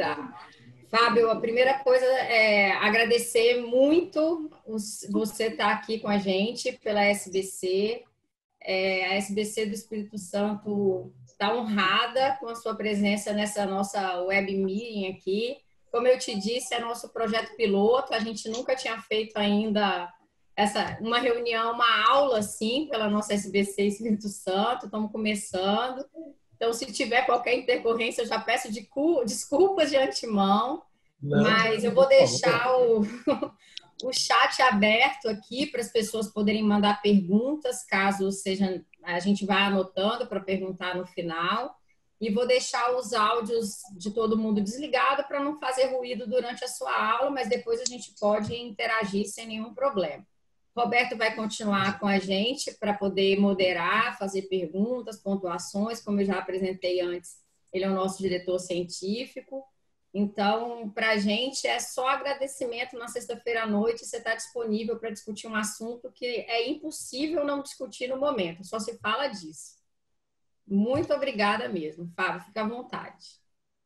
Tá. Fábio, a primeira coisa é agradecer muito você estar aqui com a gente pela SBC. A SBC do Espírito Santo está honrada com a sua presença nessa nossa web meeting aqui. Como eu te disse, é nosso projeto piloto. A gente nunca tinha feito ainda uma reunião, uma aula assim pela nossa SBC Espírito Santo. Estamos começando. Então, se tiver qualquer intercorrência, eu já peço desculpas de antemão, mas eu vou deixar o chat aberto aqui para as pessoas poderem mandar perguntas, caso seja, a gente vá anotando para perguntar no final. E vou deixar os áudios de todo mundo desligado para não fazer ruído durante a sua aula, mas depois a gente pode interagir sem nenhum problema. Roberto vai continuar com a gente para poder moderar, fazer perguntas, pontuações, como eu já apresentei antes, ele é o nosso diretor científico. Então, para a gente é só agradecimento na sexta-feira à noite, você está disponível para discutir um assunto que é impossível não discutir no momento, só se fala disso. Muito obrigada mesmo, Fábio, fica à vontade.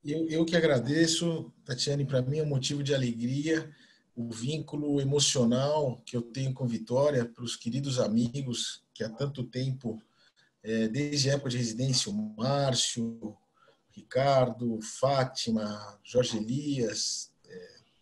Eu que agradeço, Tatiane, para mim é um motivo de alegria, o vínculo emocional que eu tenho com Vitória, para os queridos amigos que há tanto tempo, desde a época de residência, o Márcio, Ricardo, Fátima, Jorge Elias,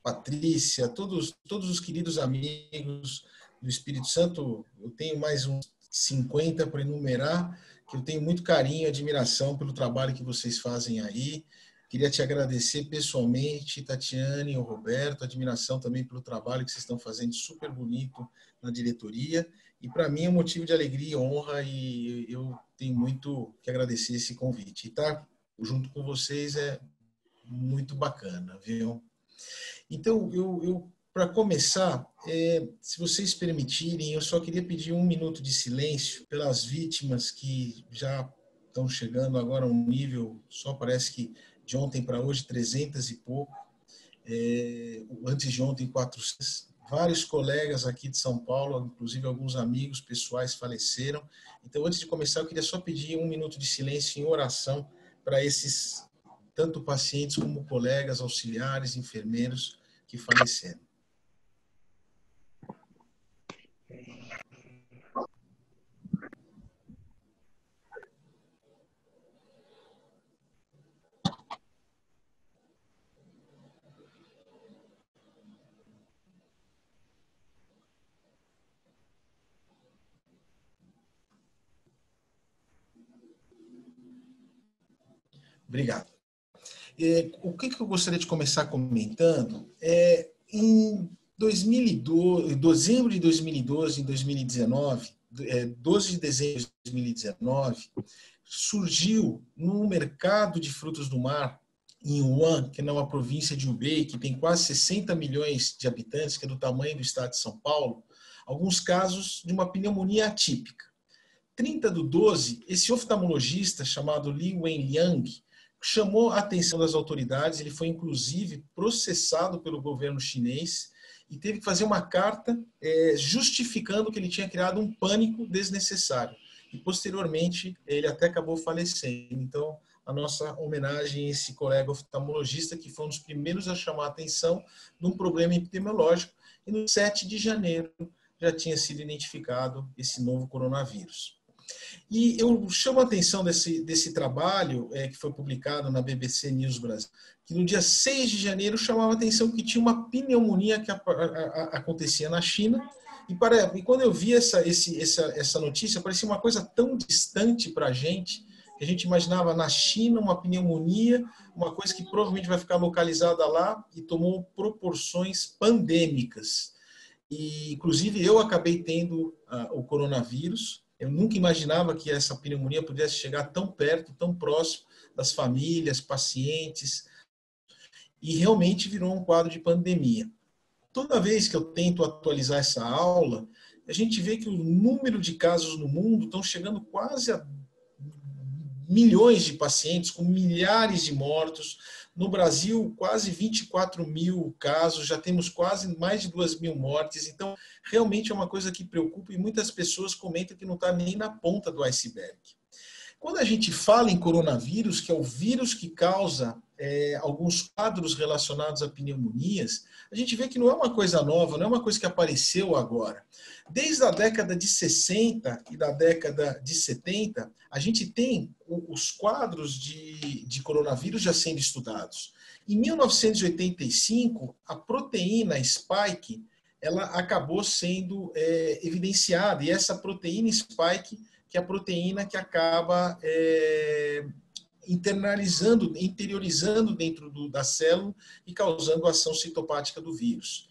Patrícia, todos os queridos amigos do Espírito Santo, eu tenho mais uns 50 para enumerar, que eu tenho muito carinho e admiração pelo trabalho que vocês fazem aí. Queria te agradecer pessoalmente, Tatiane e o Roberto, admiração também pelo trabalho que vocês estão fazendo, super bonito na diretoria. E para mim é um motivo de alegria e honra, e eu tenho muito que agradecer esse convite. E estar junto com vocês é muito bacana, viu? Então, para começar, se vocês permitirem, eu só queria pedir 1 minuto de silêncio pelas vítimas que já estão chegando agora a um nível, só parece que de ontem para hoje, 300 e pouco, antes de ontem, 400. Vários colegas aqui de São Paulo, inclusive alguns amigos pessoais faleceram. Então, antes de começar, eu queria só pedir 1 minuto de silêncio em oração para esses, tanto pacientes como colegas, auxiliares, enfermeiros que faleceram. Obrigado. O que eu gostaria de começar comentando em 2012, dezembro de 2012 e 2019, 12 de dezembro de 2019, surgiu no mercado de frutos do mar, em Wuhan, que é uma província de Hubei, que tem quase 60 milhões de habitantes, que é do tamanho do estado de São Paulo, alguns casos de uma pneumonia atípica. 30/12, esse oftalmologista chamado Li Wenliang chamou a atenção das autoridades, ele foi inclusive processado pelo governo chinês e teve que fazer uma carta justificando que ele tinha criado um pânico desnecessário. E posteriormente ele até acabou falecendo. Então, a nossa homenagem a esse colega oftalmologista que foi um dos primeiros a chamar a atenção de um problema epidemiológico, e no 7 de janeiro já tinha sido identificado esse novo coronavírus. E eu chamo a atenção desse trabalho que foi publicado na BBC News Brasil, que no dia 6 de janeiro chamava a atenção que tinha uma pneumonia que acontecia na China, e quando eu vi essa notícia, parecia uma coisa tão distante para a gente, que a gente imaginava na China uma pneumonia, uma coisa que provavelmente vai ficar localizada lá, e tomou proporções pandêmicas. E, inclusive, eu acabei tendo o coronavírus. Eu nunca imaginava que essa pneumonia pudesse chegar tão perto, tão próximo das famílias, pacientes, e realmente virou um quadro de pandemia. Toda vez que eu tento atualizar essa aula, a gente vê que o número de casos no mundo estão chegando quase a milhões de pacientes, com milhares de mortos. No Brasil, quase 24 mil casos, já temos quase mais de 2 mil mortes. Então, realmente é uma coisa que preocupa, e muitas pessoas comentam que não está nem na ponta do iceberg. Quando a gente fala em coronavírus, que é o vírus que causa alguns quadros relacionados a pneumonias, a gente vê que não é uma coisa nova, não é uma coisa que apareceu agora. Desde a década de 60 e da década de 70, a gente tem os quadros de coronavírus já sendo estudados. Em 1985, a proteína spike ela acabou sendo evidenciada, e essa proteína spike, que é a proteína que acaba interiorizando dentro da célula e causando a ação citopática do vírus.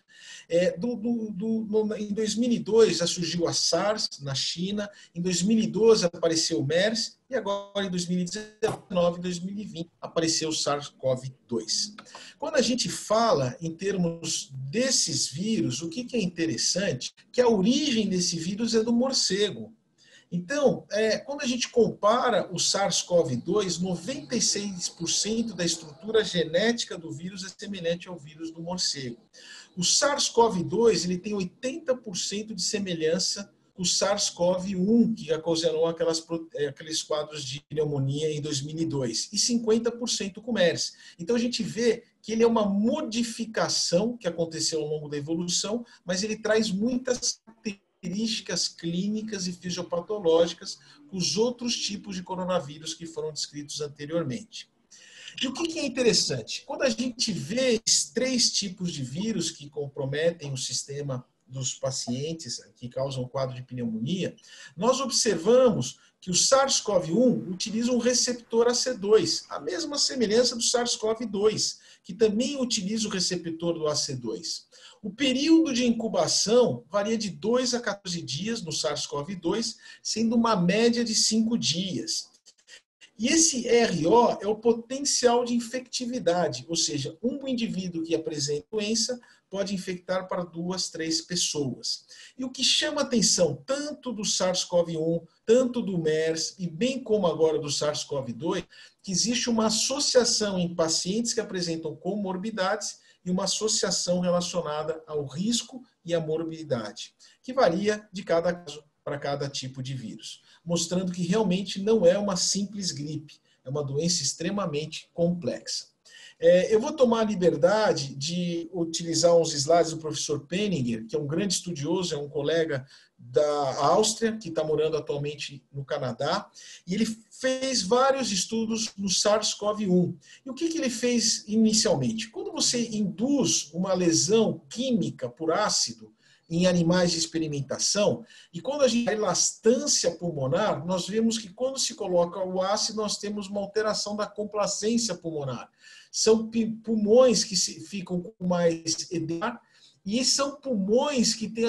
Em 2002 já surgiu a SARS na China, em 2012 apareceu o MERS e agora em 2019 e 2020 apareceu o SARS-CoV-2. Quando a gente fala em termos desses vírus, o que é interessante é que a origem desse vírus é do morcego. Então, quando a gente compara o SARS-CoV-2, 96% da estrutura genética do vírus é semelhante ao vírus do morcego. O SARS-CoV-2 ele tem 80% de semelhança com o SARS-CoV-1, que ocasionou aqueles quadros de pneumonia em 2002, e 50% com o MERS. Então, a gente vê que ele é uma modificação que aconteceu ao longo da evolução, mas ele traz muitas características clínicas e fisiopatológicas com os outros tipos de coronavírus que foram descritos anteriormente. E o que é interessante? Quando a gente vê esses 3 tipos de vírus que comprometem o sistema dos pacientes, que causam o quadro de pneumonia, nós observamos que o SARS-CoV-1 utiliza um receptor AC2, a mesma semelhança do SARS-CoV-2, que também utiliza o receptor do AC2. O período de incubação varia de 2 a 14 dias no SARS-CoV-2, sendo uma média de 5 dias. E esse RO é o potencial de infectividade, ou seja, um indivíduo que apresenta doença pode infectar para 2, 3 pessoas. E o que chama atenção, tanto do SARS-CoV-1, tanto do MERS, e bem como agora do SARS-CoV-2, que existe uma associação em pacientes que apresentam comorbidades e uma associação relacionada ao risco e à morbidade, que varia de cada caso para cada tipo de vírus, mostrando que realmente não é uma simples gripe, é uma doença extremamente complexa. Eu vou tomar a liberdade de utilizar uns slides do professor Penninger, que é um grande estudioso, é um colega da Áustria, que está morando atualmente no Canadá, e ele fez vários estudos no SARS-CoV-1. E o que ele fez inicialmente? Quando você induz uma lesão química por ácido em animais de experimentação, e quando a gente tem elastância pulmonar, nós vemos que quando se coloca o ácido, nós temos uma alteração da complacência pulmonar. São pulmões que ficam com mais edema, e são pulmões que têm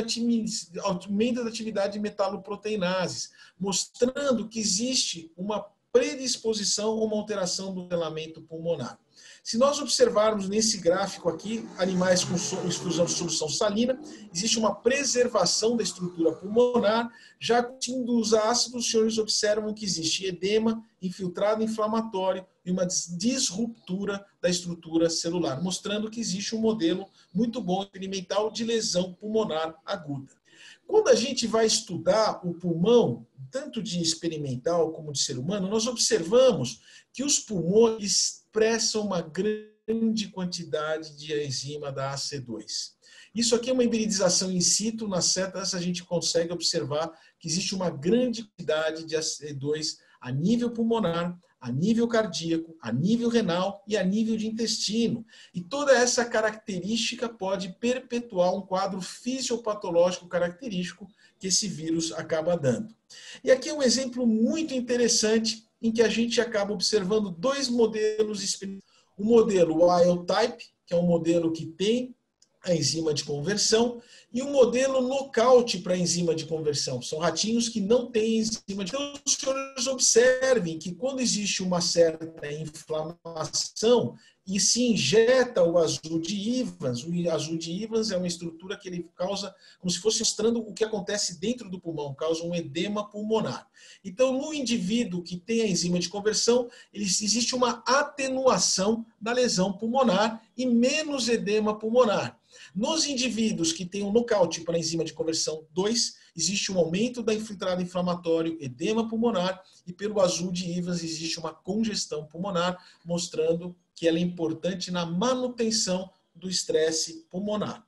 aumento da atividade de metaloproteinases, mostrando que existe uma predisposição a uma alteração do nivelamento pulmonar. Se nós observarmos nesse gráfico aqui, animais com exclusão de solução salina, existe uma preservação da estrutura pulmonar, já com os ácidos, os senhores observam que existe edema, infiltrado inflamatório e uma disruptura da estrutura celular, mostrando que existe um modelo muito bom experimental de lesão pulmonar aguda. Quando a gente vai estudar o pulmão, tanto de experimental como de ser humano, nós observamos que os pulmões expressam uma grande quantidade de enzima da AC2. Isso aqui é uma hibridização in situ, nas setas a gente consegue observar que existe uma grande quantidade de AC2 a nível pulmonar, a nível cardíaco, a nível renal e a nível de intestino. E toda essa característica pode perpetuar um quadro fisiopatológico característico que esse vírus acaba dando. E aqui é um exemplo muito interessante em que a gente acaba observando 2 modelos experimentais. O modelo wild type, que é um modelo que tem a enzima de conversão, e um modelo knockout para a enzima de conversão. São ratinhos que não têm enzima de conversão. Então, os senhores observem que quando existe uma certa inflamação e se injeta o azul de Evans, o azul de Evans é uma estrutura que ele causa, como se fosse mostrando o que acontece dentro do pulmão, causa um edema pulmonar. Então, no indivíduo que tem a enzima de conversão, existe uma atenuação da lesão pulmonar e menos edema pulmonar. Nos indivíduos que têm um nocaute para a enzima de conversão 2, existe um aumento da infiltrado inflamatório, edema pulmonar, e pelo azul de Evans existe uma congestão pulmonar, mostrando que ela é importante na manutenção do estresse pulmonar.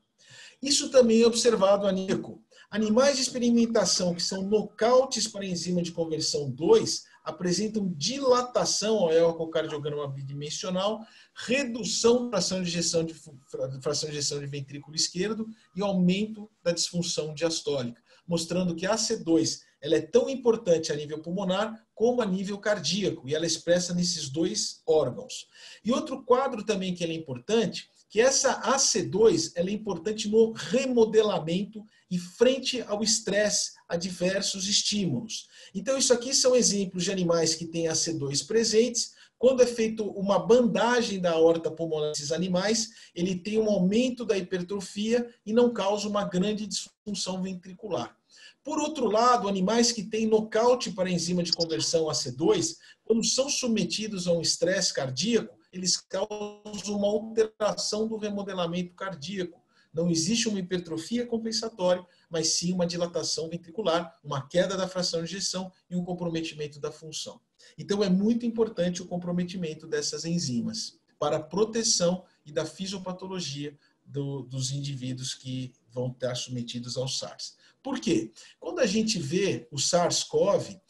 Isso também é observado a nível. Animais de experimentação que são nocautes para enzima de conversão 2 apresentam dilatação ao ecocardiograma bidimensional, redução da fração de ejeção de ventrículo esquerdo e aumento da disfunção diastólica, mostrando que a AC2 ela é tão importante a nível pulmonar como a nível cardíaco, e ela é expressa nesses dois órgãos. E outro quadro também que ela é importante, que essa AC2 ela é importante no remodelamento e frente ao estresse, a diversos estímulos. Então, isso aqui são exemplos de animais que têm AC2 presentes. Quando é feito uma bandagem da aorta pulmonar desses animais, ele tem um aumento da hipertrofia e não causa uma grande disfunção ventricular. Por outro lado, animais que têm nocaute para enzima de conversão AC2, quando são submetidos a um estresse cardíaco, eles causam uma alteração do remodelamento cardíaco. Não existe uma hipertrofia compensatória, mas sim uma dilatação ventricular, uma queda da fração de ejeção e um comprometimento da função. Então, é muito importante o comprometimento dessas enzimas para a proteção e da fisiopatologia dos indivíduos que vão estar submetidos ao SARS. Por quê? Quando a gente vê o SARS-CoV,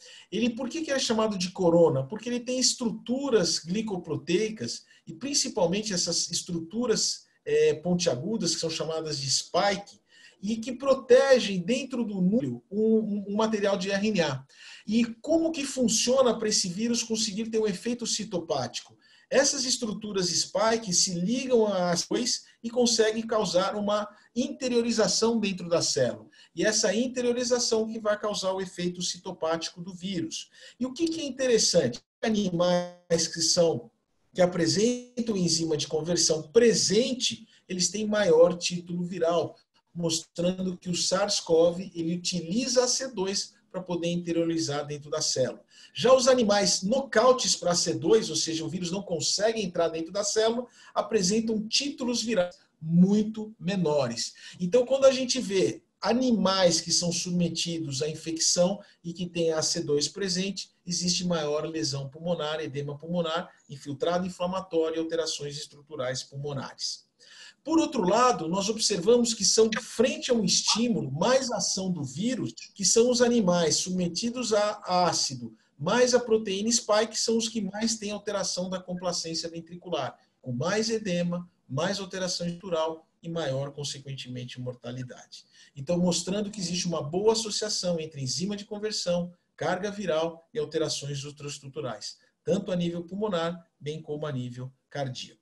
por que é chamado de corona? Porque ele tem estruturas glicoproteicas e principalmente essas estruturas pontiagudas, que são chamadas de spike, e que protegem dentro do núcleo um material de RNA. E como que funciona para esse vírus conseguir ter um efeito citopático? Essas estruturas spike se ligam às coisas e conseguem causar uma interiorização dentro da célula. E essa interiorização que vai causar o efeito citopático do vírus. E o que é interessante? Animais que apresentam enzima de conversão presente, eles têm maior título viral, mostrando que o SARS-CoV ele utiliza a C2 para poder interiorizar dentro da célula. Já os animais nocautes para C2, ou seja, o vírus não consegue entrar dentro da célula, apresentam títulos virais muito menores. Então, quando a gente vê animais que são submetidos à infecção e que têm a C2 presente, existe maior lesão pulmonar, edema pulmonar, infiltrado inflamatório e alterações estruturais pulmonares. Por outro lado, nós observamos que são, frente a um estímulo, mais ação do vírus, que são os animais submetidos a ácido, mais a proteína spike, que são os que mais têm alteração da complacência ventricular, com mais edema, mais alteração estrutural e maior, consequentemente, mortalidade. Então, mostrando que existe uma boa associação entre enzima de conversão, carga viral e alterações ultraestruturais, tanto a nível pulmonar, bem como a nível cardíaco.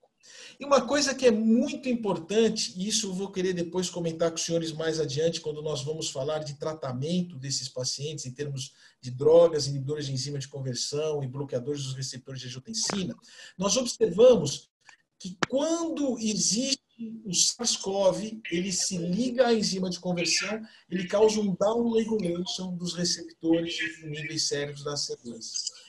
E uma coisa que é muito importante, e isso eu vou querer depois comentar com os senhores mais adiante, quando nós vamos falar de tratamento desses pacientes em termos de drogas, inibidores de enzima de conversão e bloqueadores dos receptores de angiotensina, nós observamos que quando existe o SARS-CoV, ele se liga à enzima de conversão, ele causa um down-regulation dos receptores de níveis sérios da C2.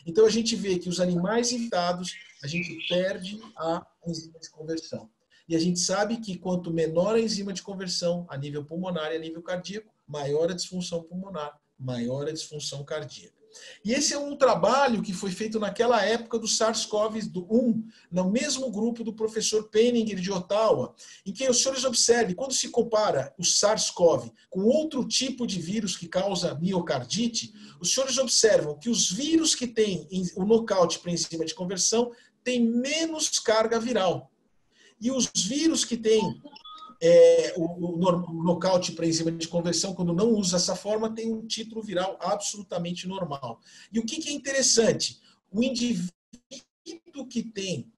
Então, a gente vê que os animais infectados, a gente perde a enzima de conversão. E a gente sabe que quanto menor a enzima de conversão a nível pulmonar e a nível cardíaco, maior a disfunção pulmonar, maior a disfunção cardíaca. E esse é um trabalho que foi feito naquela época do SARS-CoV-1, no mesmo grupo do professor Penninger de Ottawa, em que os senhores observem, quando se compara o SARS-CoV com outro tipo de vírus que causa miocardite, os senhores observam que os vírus que têm o nocaute para enzima de conversão têm menos carga viral. E os vírus que têm o nocaute para enzima de conversão, quando não usa essa forma, tem um título viral absolutamente normal. E o que é interessante? O indivíduo que tem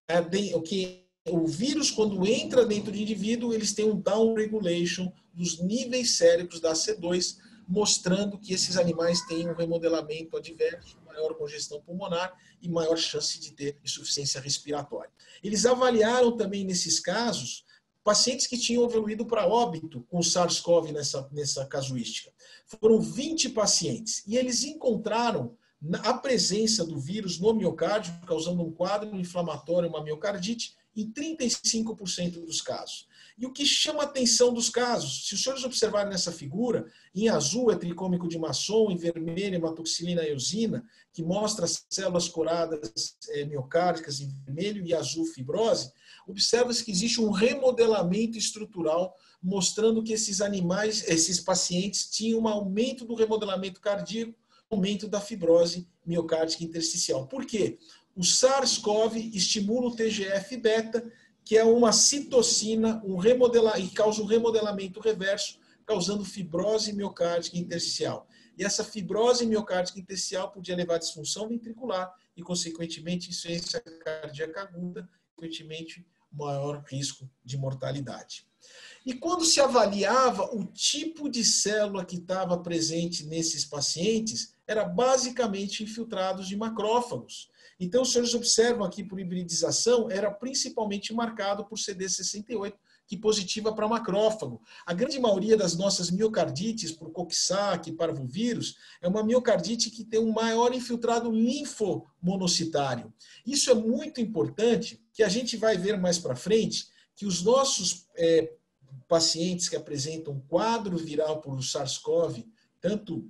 o vírus, quando entra dentro do indivíduo, eles têm um down-regulation dos níveis séricos da C2, mostrando que esses animais têm um remodelamento adverso, maior congestão pulmonar e maior chance de ter insuficiência respiratória. Eles avaliaram também, nesses casos, pacientes que tinham evoluído para óbito com SARS-CoV nessa casuística. Foram 20 pacientes e eles encontraram a presença do vírus no miocárdio, causando um quadro inflamatório, uma miocardite, em 35% dos casos. E o que chama a atenção dos casos, se os senhores observarem nessa figura, em azul é tricômico de Masson, em vermelho é hematoxilina eosina, que mostra as células coradas miocárdicas em vermelho e azul fibrose, observa-se que existe um remodelamento estrutural mostrando que esses animais, esses pacientes tinham um aumento do remodelamento cardíaco, aumento da fibrose miocárdica intersticial. Por quê? O SARS-CoV estimula o TGF-beta, que é uma citocina, e causa um remodelamento reverso, causando fibrose miocárdica intersticial. E essa fibrose miocárdica intersticial podia levar à disfunção ventricular e, consequentemente, insuficiência cardíaca aguda, consequentemente, maior risco de mortalidade. E quando se avaliava o tipo de célula que estava presente nesses pacientes, era basicamente infiltrados de macrófagos. Então, os senhores observam aqui por hibridização, era principalmente marcado por CD68, que positiva para macrófago. A grande maioria das nossas miocardites, por Coxsackie, parvovírus, é uma miocardite que tem um maior infiltrado linfomonocitário. Isso é muito importante, que a gente vai ver mais para frente, que os nossos pacientes que apresentam quadro viral por SARS-CoV, tanto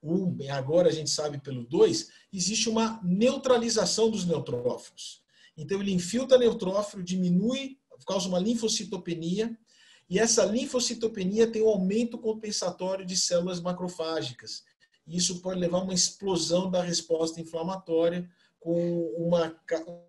1, agora a gente sabe pelo 2, existe uma neutralização dos neutrófilos. Então ele infiltra neutrófilo, diminui, causa uma linfocitopenia, e essa linfocitopenia tem um aumento compensatório de células macrofágicas. E isso pode levar a uma explosão da resposta inflamatória com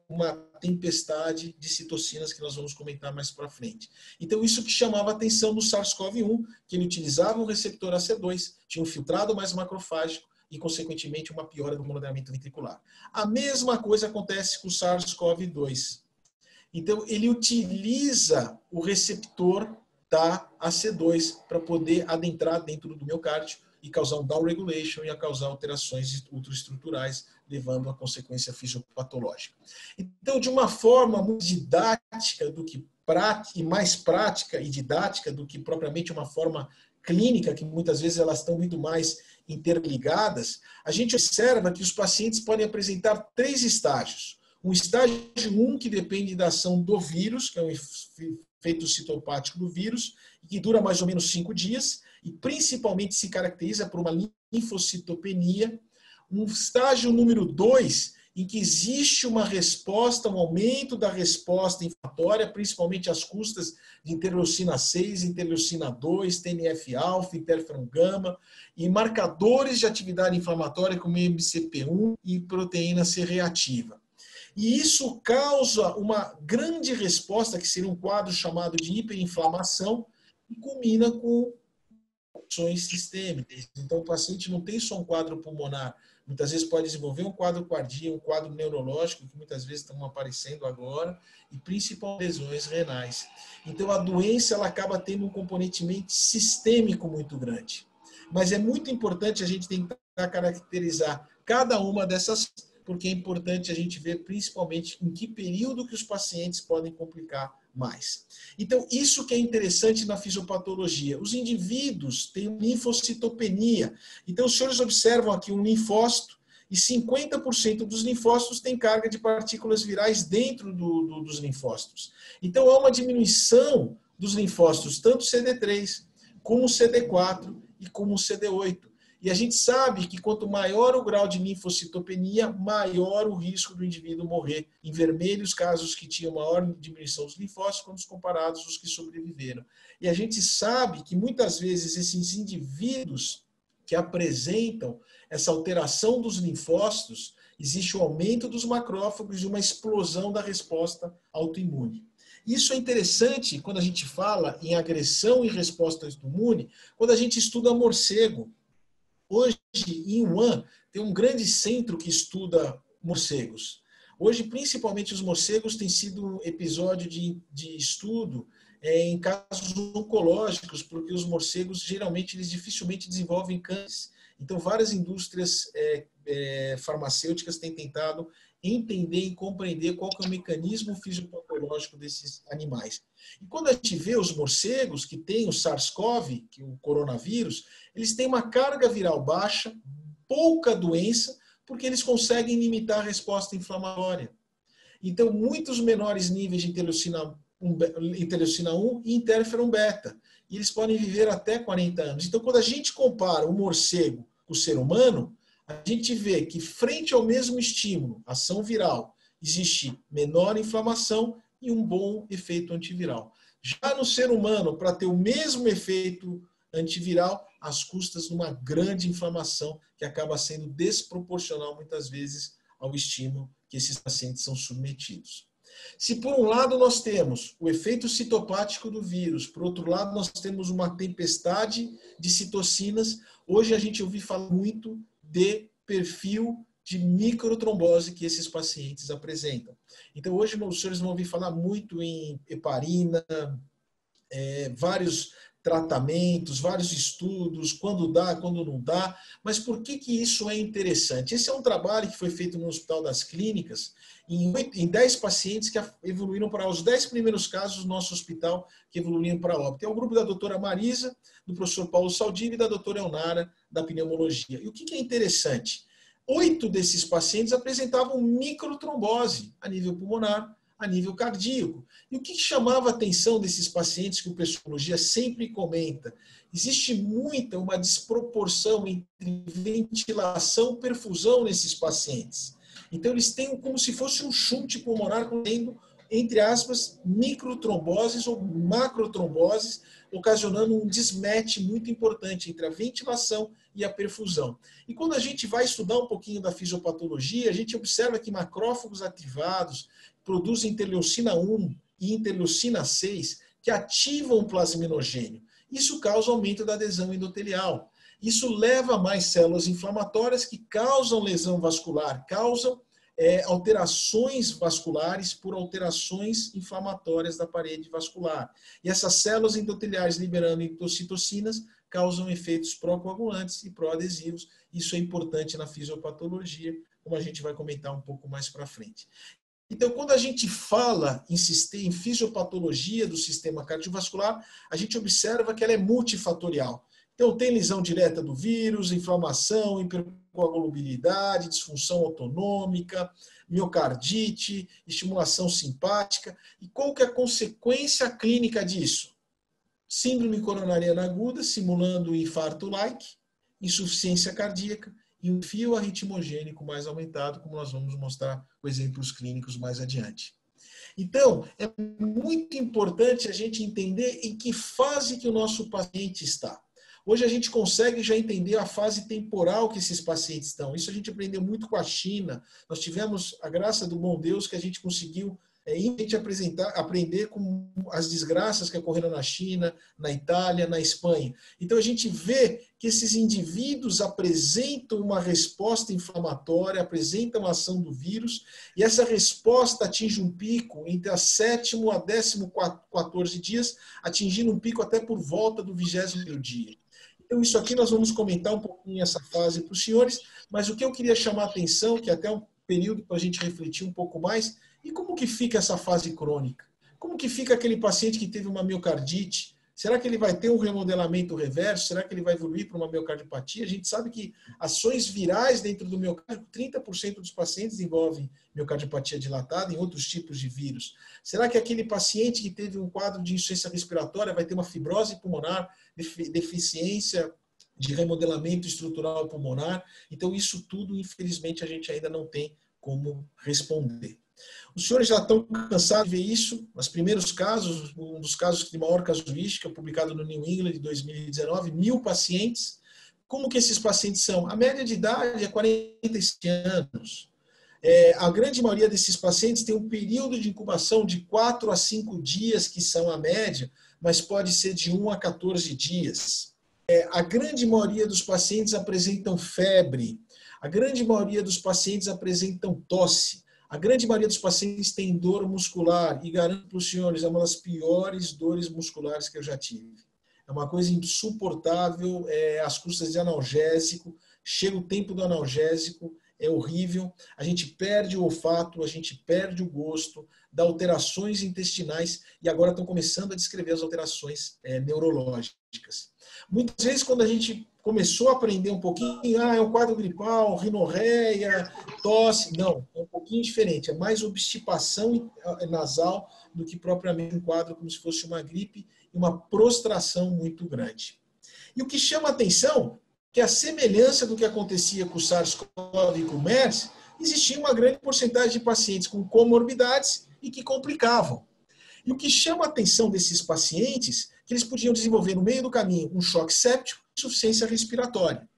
uma tempestade de citocinas que nós vamos comentar mais para frente. Então, isso que chamava a atenção no SARS-CoV-1, que ele utilizava um receptor AC2, tinha um filtrado mais macrofágico e, consequentemente, uma piora do modelamento ventricular. A mesma coisa acontece com o SARS-CoV-2. Então, ele utiliza o receptor da AC2 para poder adentrar dentro do miocárdio e causar um downregulation e a causar alterações ultraestruturais, levando a consequência fisiopatológica. Então, de uma forma muito didática do que e mais prática e didática do que propriamente uma forma clínica, que muitas vezes elas estão muito mais interligadas, a gente observa que os pacientes podem apresentar 3 estágios. Um estágio 1, que depende da ação do vírus, que é um efeito citopático do vírus, que dura mais ou menos 5 dias, e principalmente se caracteriza por uma linfocitopenia. Um estágio número 2, em que existe uma resposta, um aumento da resposta inflamatória, principalmente às custas de interleucina 6, interleucina 2, TNF-alfa, interferon-gama, e marcadores de atividade inflamatória como MCP1 e proteína C reativa. E isso causa uma grande resposta, que seria um quadro chamado de hiperinflamação, e culmina com funções sistêmicas. Então, o paciente não tem só um quadro pulmonar, muitas vezes pode desenvolver um quadro cardíaco, um quadro neurológico, que muitas vezes estão aparecendo agora, e principalmente lesões renais. Então, a doença ela acaba tendo um componente sistêmico muito grande. Mas é muito importante a gente tentar caracterizar cada uma dessas, porque é importante a gente ver principalmente em que período que os pacientes podem complicar mais. Então, isso que é interessante na fisiopatologia. Os indivíduos têm linfocitopenia. Então, os senhores observam aqui um linfócito e 50% dos linfócitos têm carga de partículas virais dentro dos linfócitos. Então, há uma diminuição dos linfócitos, tanto CD3, como CD4 e como CD8. E a gente sabe que quanto maior o grau de linfocitopenia, maior o risco do indivíduo morrer. Em vermelho, os casos que tinham maior diminuição dos linfócitos, quando comparados aos que sobreviveram. E a gente sabe que muitas vezes esses indivíduos que apresentam essa alteração dos linfócitos, existe o aumento dos macrófagos e uma explosão da resposta autoimune. Isso é interessante quando a gente fala em agressão e resposta autoimune, quando a gente estuda morcego. Hoje, em Wuhan, tem um grande centro que estuda morcegos. Hoje, principalmente os morcegos, têm sido um episódio de estudo em casos oncológicos, porque os morcegos, geralmente, eles dificilmente desenvolvem câncer. Então, várias indústrias farmacêuticas têm tentado entender e compreender qual que é o mecanismo fisiopatológico desses animais. E quando a gente vê os morcegos que têm o SARS-CoV, que é o coronavírus, eles têm uma carga viral baixa, pouca doença, porque eles conseguem limitar a resposta inflamatória. Então, muitos menores níveis de interleucina interleucina 1 e interferon beta. E eles podem viver até 40 anos. Então, quando a gente compara o morcego com o ser humano, a gente vê que, frente ao mesmo estímulo, ação viral, existe menor inflamação e um bom efeito antiviral. Já no ser humano, para ter o mesmo efeito antiviral, às custas de uma grande inflamação que acaba sendo desproporcional, muitas vezes, ao estímulo que esses pacientes são submetidos. Se por um lado nós temos o efeito citopático do vírus, por outro lado nós temos uma tempestade de citocinas, hoje a gente ouviu falar muito de perfil de microtrombose que esses pacientes apresentam. Então hoje os senhores vão ouvir falar muito em heparina, vários tratamentos, vários estudos, quando dá, quando não dá. Mas por que isso é interessante? Esse é um trabalho que foi feito no Hospital das Clínicas, em 10 pacientes que evoluíram para os 10 primeiros casos do nosso hospital que evoluíram para óbito. É o grupo da doutora Marisa, do professor Paulo Saldini e da doutora Elnara, da pneumologia. E o que é interessante? 8 desses pacientes apresentavam microtrombose a nível pulmonar, a nível cardíaco. E o que chamava a atenção desses pacientes, que o pneumologia sempre comenta? Existe uma desproporção entre ventilação e perfusão nesses pacientes. Então, eles têm como se fosse um shunt pulmonar contendo, entre aspas, microtromboses ou macrotromboses, ocasionando um desmatch muito importante entre a ventilação e a perfusão. E quando a gente vai estudar um pouquinho da fisiopatologia, a gente observa que macrófagos ativados produzem interleucina 1 e interleucina 6, que ativam o plasminogênio. Isso causa aumento da adesão endotelial. Isso leva a mais células inflamatórias que causam lesão vascular, causam alterações vasculares por alterações inflamatórias da parede vascular. E essas células endoteliais liberando citocinas causam efeitos pró-coagulantes e pró-adesivos. Isso é importante na fisiopatologia, como a gente vai comentar um pouco mais para frente. Então, quando a gente fala em fisiopatologia do sistema cardiovascular, a gente observa que ela é multifatorial. Então, tem lesão direta do vírus, inflamação, hipercoagulabilidade, disfunção autonômica, miocardite, estimulação simpática. E qual que é a consequência clínica disso? Síndrome coronariana aguda, simulando infarto-like, insuficiência cardíaca e um fio arritmogênico mais aumentado, como nós vamos mostrar com exemplos clínicos mais adiante. Então, é muito importante a gente entender em que fase que o nosso paciente está. Hoje a gente consegue já entender a fase temporal que esses pacientes estão. Isso a gente aprendeu muito com a China. Nós tivemos a graça do bom Deus que a gente conseguiu aprender com as desgraças que ocorreram na China, na Itália, na Espanha. Então a gente vê que esses indivíduos apresentam uma resposta inflamatória, apresentam a ação do vírus, e essa resposta atinge um pico entre a 7º a 14 dias, atingindo um pico até por volta do 20º dia. Então isso aqui nós vamos comentar um pouquinho essa fase para os senhores, mas o que eu queria chamar a atenção, que é até um período para a gente refletir um pouco mais, e como que fica essa fase crônica? Como que fica aquele paciente que teve uma miocardite? Será que ele vai ter um remodelamento reverso? Será que ele vai evoluir para uma miocardiopatia? A gente sabe que ações virais dentro do miocárdio, 30% dos pacientes envolvem miocardiopatia dilatada em outros tipos de vírus. Será que aquele paciente que teve um quadro de insuficiência respiratória vai ter uma fibrose pulmonar, deficiência de remodelamento estrutural pulmonar? Então, isso tudo, infelizmente, a gente ainda não tem como responder. Os senhores já estão cansados de ver isso? Nos primeiros casos, um dos casos de maior casuística, publicado no New England de 2019, 1.000 pacientes. Como que esses pacientes são? A média de idade é 47 anos. A grande maioria desses pacientes tem um período de incubação de 4 a 5 dias, que são a média, mas pode ser de 1 a 14 dias. A grande maioria dos pacientes apresentam febre. A grande maioria dos pacientes apresentam tosse. A grande maioria dos pacientes tem dor muscular e garanto para os senhores, é uma das piores dores musculares que eu já tive. É uma coisa insuportável, às custas de analgésico, chega o tempo do analgésico, é horrível, a gente perde o olfato, a gente perde o gosto, dá alterações intestinais e agora estão começando a descrever as alterações neurológicas. Muitas vezes, quando a gente começou a aprender um pouquinho, é um quadro gripal, rinorreia, tosse, não, é um pouquinho diferente, é mais obstipação nasal do que propriamente um quadro como se fosse uma gripe e uma prostração muito grande. E o que chama a atenção é que a semelhança do que acontecia com o SARS-CoV e com o MERS, existia uma grande porcentagem de pacientes com comorbidades e que complicavam. E o que chama a atenção desses pacientes é que eles podiam desenvolver no meio do caminho um choque séptico e insuficiência respiratória.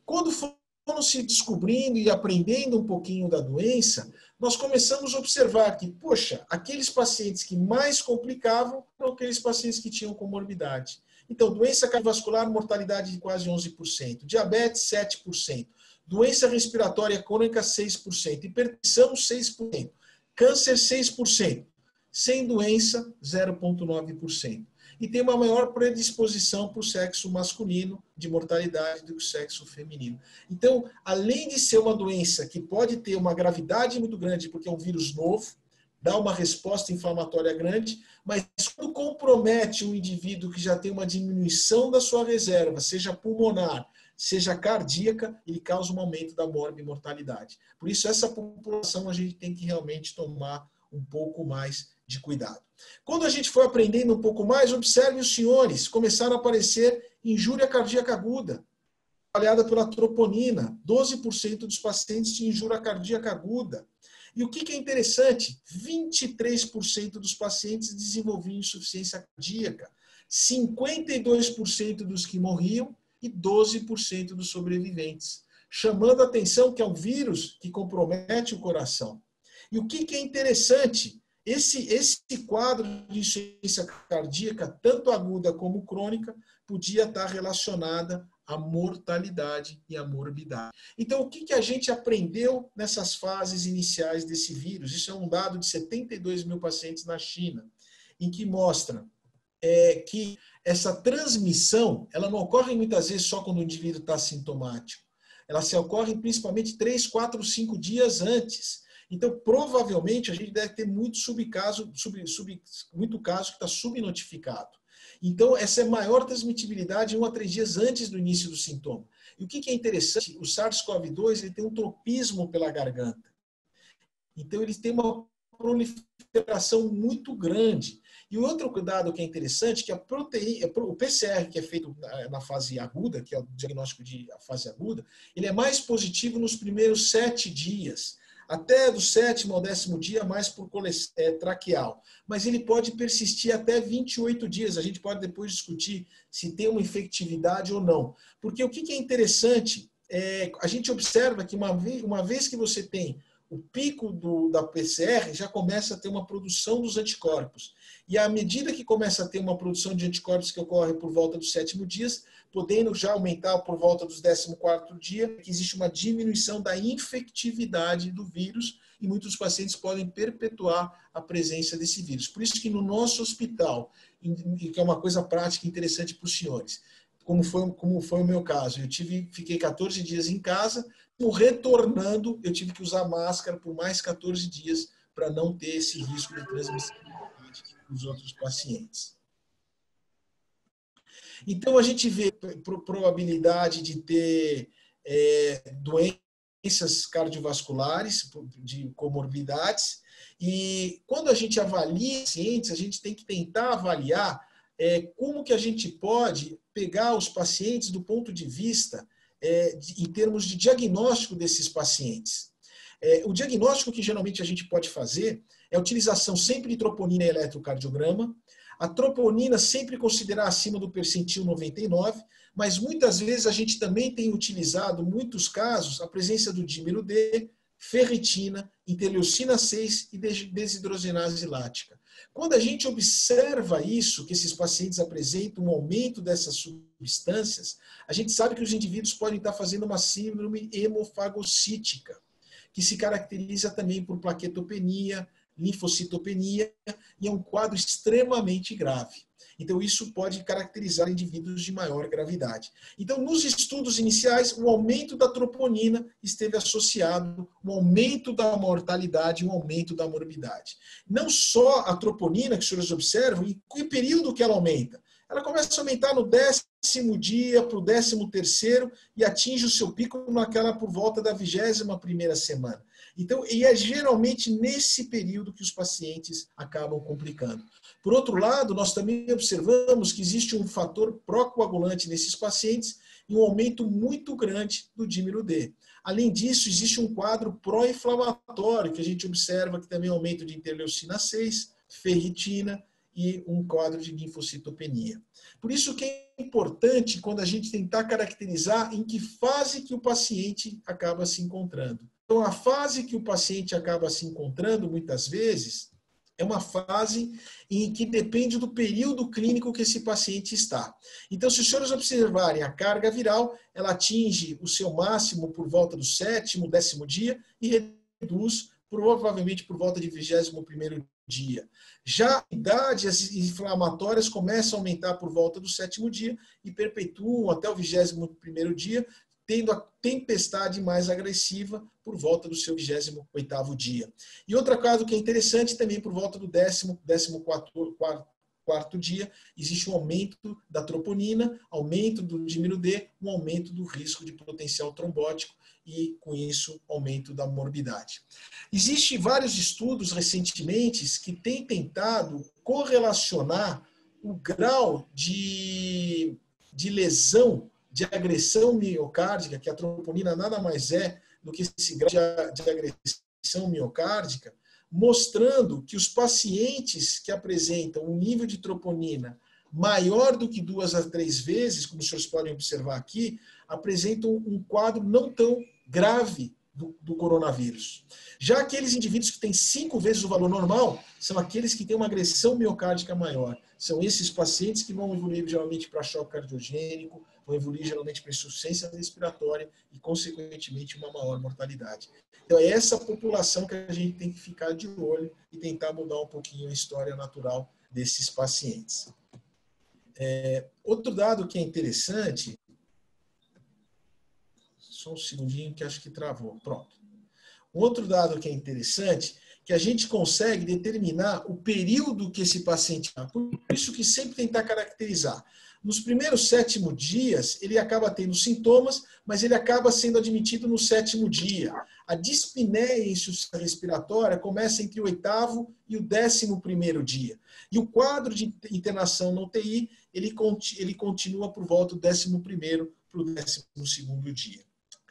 Quando foram se descobrindo e aprendendo um pouquinho da doença, nós começamos a observar que, poxa, aqueles pacientes que mais complicavam eram aqueles pacientes que tinham comorbidade. Então, doença cardiovascular, mortalidade de quase 11%, diabetes 7%, doença respiratória crônica 6%, hipertensão 6%, câncer 6%, sem doença 0,9%. E tem uma maior predisposição para o sexo masculino de mortalidade do que o sexo feminino. Então, além de ser uma doença que pode ter uma gravidade muito grande, porque é um vírus novo, dá uma resposta inflamatória grande, mas quando compromete um indivíduo que já tem uma diminuição da sua reserva, seja pulmonar, seja cardíaca, ele causa um aumento da morbimortalidade. Por isso, essa população a gente tem que realmente tomar um pouco mais de cuidado. Quando a gente foi aprendendo um pouco mais, observe os senhores, começaram a aparecer injúria cardíaca aguda, avaliada pela troponina, 12% dos pacientes tinham injúria cardíaca aguda. E o que é interessante, 23% dos pacientes desenvolviam insuficiência cardíaca, 52% dos que morriam e 12% dos sobreviventes, chamando a atenção que é um vírus que compromete o coração. E o que é interessante, esse quadro de insuficiência cardíaca, tanto aguda como crônica, podia estar relacionada à mortalidade e à morbidade. Então, o que a gente aprendeu nessas fases iniciais desse vírus? Isso é um dado de 72 mil pacientes na China, em que mostra que essa transmissão, ela não ocorre muitas vezes só quando o indivíduo está sintomático. Ela se ocorre principalmente 3, 4, 5 dias antes. Então, provavelmente, a gente deve ter muito muito caso que está subnotificado. Então, essa é maior transmitibilidade 1 a 3 dias antes do início do sintoma. E o que é interessante, o SARS-CoV-2 ele tem um tropismo pela garganta. Então, ele tem uma proliferação muito grande. E o outro dado que é interessante, que a proteína, o PCR que é feito na fase aguda, que é o diagnóstico de fase aguda, ele é mais positivo nos primeiros 7 dias. Até do 7º ao 10º dia, mais por traqueal. Mas ele pode persistir até 28 dias. A gente pode depois discutir se tem uma infectividade ou não. Porque o que é interessante, a gente observa que uma vez que você tem o pico da PCR, já começa a ter uma produção dos anticorpos. E à medida que começa a ter uma produção de anticorpos que ocorre por volta dos 7º dias, podendo já aumentar por volta dos 14º dia, que existe uma diminuição da infectividade do vírus e muitos pacientes podem perpetuar a presença desse vírus. Por isso que no nosso hospital, que é uma coisa prática e interessante para os senhores, como foi o meu caso, fiquei 14 dias em casa, retornando, eu tive que usar máscara por mais 14 dias para não ter esse risco de transmissão dos outros pacientes. Então, a gente vê probabilidade de ter doenças cardiovasculares, de comorbidades, e quando a gente avalia pacientes, a gente tem que tentar avaliar como que a gente pode pegar os pacientes do ponto de vista em termos de diagnóstico desses pacientes. O diagnóstico que geralmente a gente pode fazer é a utilização sempre de troponina e eletrocardiograma. A troponina sempre considerar acima do percentil 99, mas muitas vezes a gente também tem utilizado, em muitos casos, a presença do dímero D, ferritina, interleucina 6 e desidrogenase lática. Quando a gente observa isso, que esses pacientes apresentam um aumento dessas substâncias, a gente sabe que os indivíduos podem estar fazendo uma síndrome hemofagocítica, que se caracteriza também por plaquetopenia, linfocitopenia, e é um quadro extremamente grave. Então, isso pode caracterizar indivíduos de maior gravidade. Então, nos estudos iniciais, o aumento da troponina esteve associado ao aumento da mortalidade e ao aumento da morbidade. Não só a troponina, que os senhores observam, em que período que ela aumenta? Ela começa a aumentar no 10º dia para o 13º e atinge o seu pico naquela por volta da 21ª semana. Então, e é geralmente nesse período que os pacientes acabam complicando. Por outro lado, nós também observamos que existe um fator pró-coagulante nesses pacientes e um aumento muito grande do dímero D. Além disso, existe um quadro pró-inflamatório, que a gente observa que também aumento de interleucina 6, ferritina e um quadro de linfocitopenia. Por isso que é importante quando a gente tentar caracterizar em que fase que o paciente acaba se encontrando. Então, a fase que o paciente acaba se encontrando, muitas vezes, é uma fase em que depende do período clínico que esse paciente está. Então, se os senhores observarem a carga viral, ela atinge o seu máximo por volta do 7º, 10º dia e reduz provavelmente por volta de 21º dia. Já idades inflamatórias começam a aumentar por volta do 7º dia e perpetuam até o 21º dia, tendo a tempestade mais agressiva por volta do seu 28º dia. E outro caso que é interessante também, por volta do 14º dia, existe um aumento da troponina, aumento do dímero D, um aumento do risco de potencial trombótico e, com isso, aumento da morbidade. Existem vários estudos recentemente que têm tentado correlacionar o grau de lesão, de agressão miocárdica, que a troponina nada mais é do que esse grau de agressão miocárdica, mostrando que os pacientes que apresentam um nível de troponina maior do que 2 a 3 vezes, como os senhores podem observar aqui, apresentam um quadro não tão grave do coronavírus. Já aqueles indivíduos que têm 5 vezes o valor normal são aqueles que têm uma agressão miocárdica maior. São esses pacientes que vão evoluir geralmente para choque cardiogênico, vão evoluir geralmente para insuficiência respiratória e, consequentemente, uma maior mortalidade. Então, é essa população que a gente tem que ficar de olho e tentar mudar um pouquinho a história natural desses pacientes. Outro dado que é interessante, só um segundinho que acho que travou, pronto. Um outro dado que é interessante, que a gente consegue determinar o período que esse paciente está. Por isso que sempre tentar caracterizar. Nos primeiros 7 dias, ele acaba tendo sintomas, mas ele acaba sendo admitido no 7º dia. A dispneia e insuficiência respiratória começa entre o 8º e o 11º dia. E o quadro de internação na UTI, ele continua por volta do 11º para o 12º dia.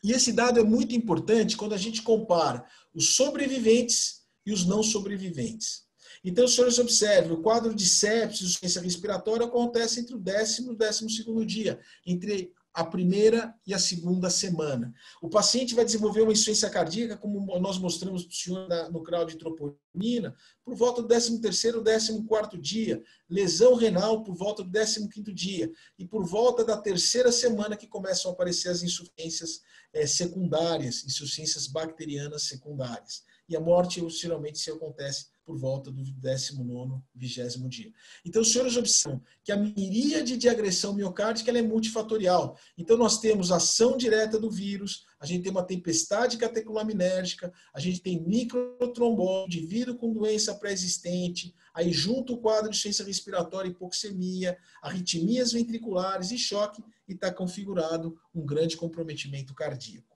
E esse dado é muito importante quando a gente compara os sobreviventes e os não sobreviventes. Então, os senhores observem, o quadro de sepsis e insuficiência respiratória acontece entre o 10º e o 12º dia, entre a primeira e a segunda semana. O paciente vai desenvolver uma insuficiência cardíaca, como nós mostramos para o senhor no grau de troponina, por volta do 13º ou 14º dia, lesão renal por volta do 15º dia, e por volta da 3ª semana que começam a aparecer as insuficiências secundárias, insuficiências bacterianas secundárias. E a morte geralmente se acontece por volta do 19º, 20º dia. Então, os senhores observam que a miríade de agressão miocárdica ela é multifatorial. Então, nós temos ação direta do vírus, a gente tem uma tempestade catecolaminérgica, a gente tem microtrombose, indivíduo com doença pré-existente, aí junto o quadro de insuficiência respiratória e hipoxemia, arritmias ventriculares e choque, e está configurado um grande comprometimento cardíaco.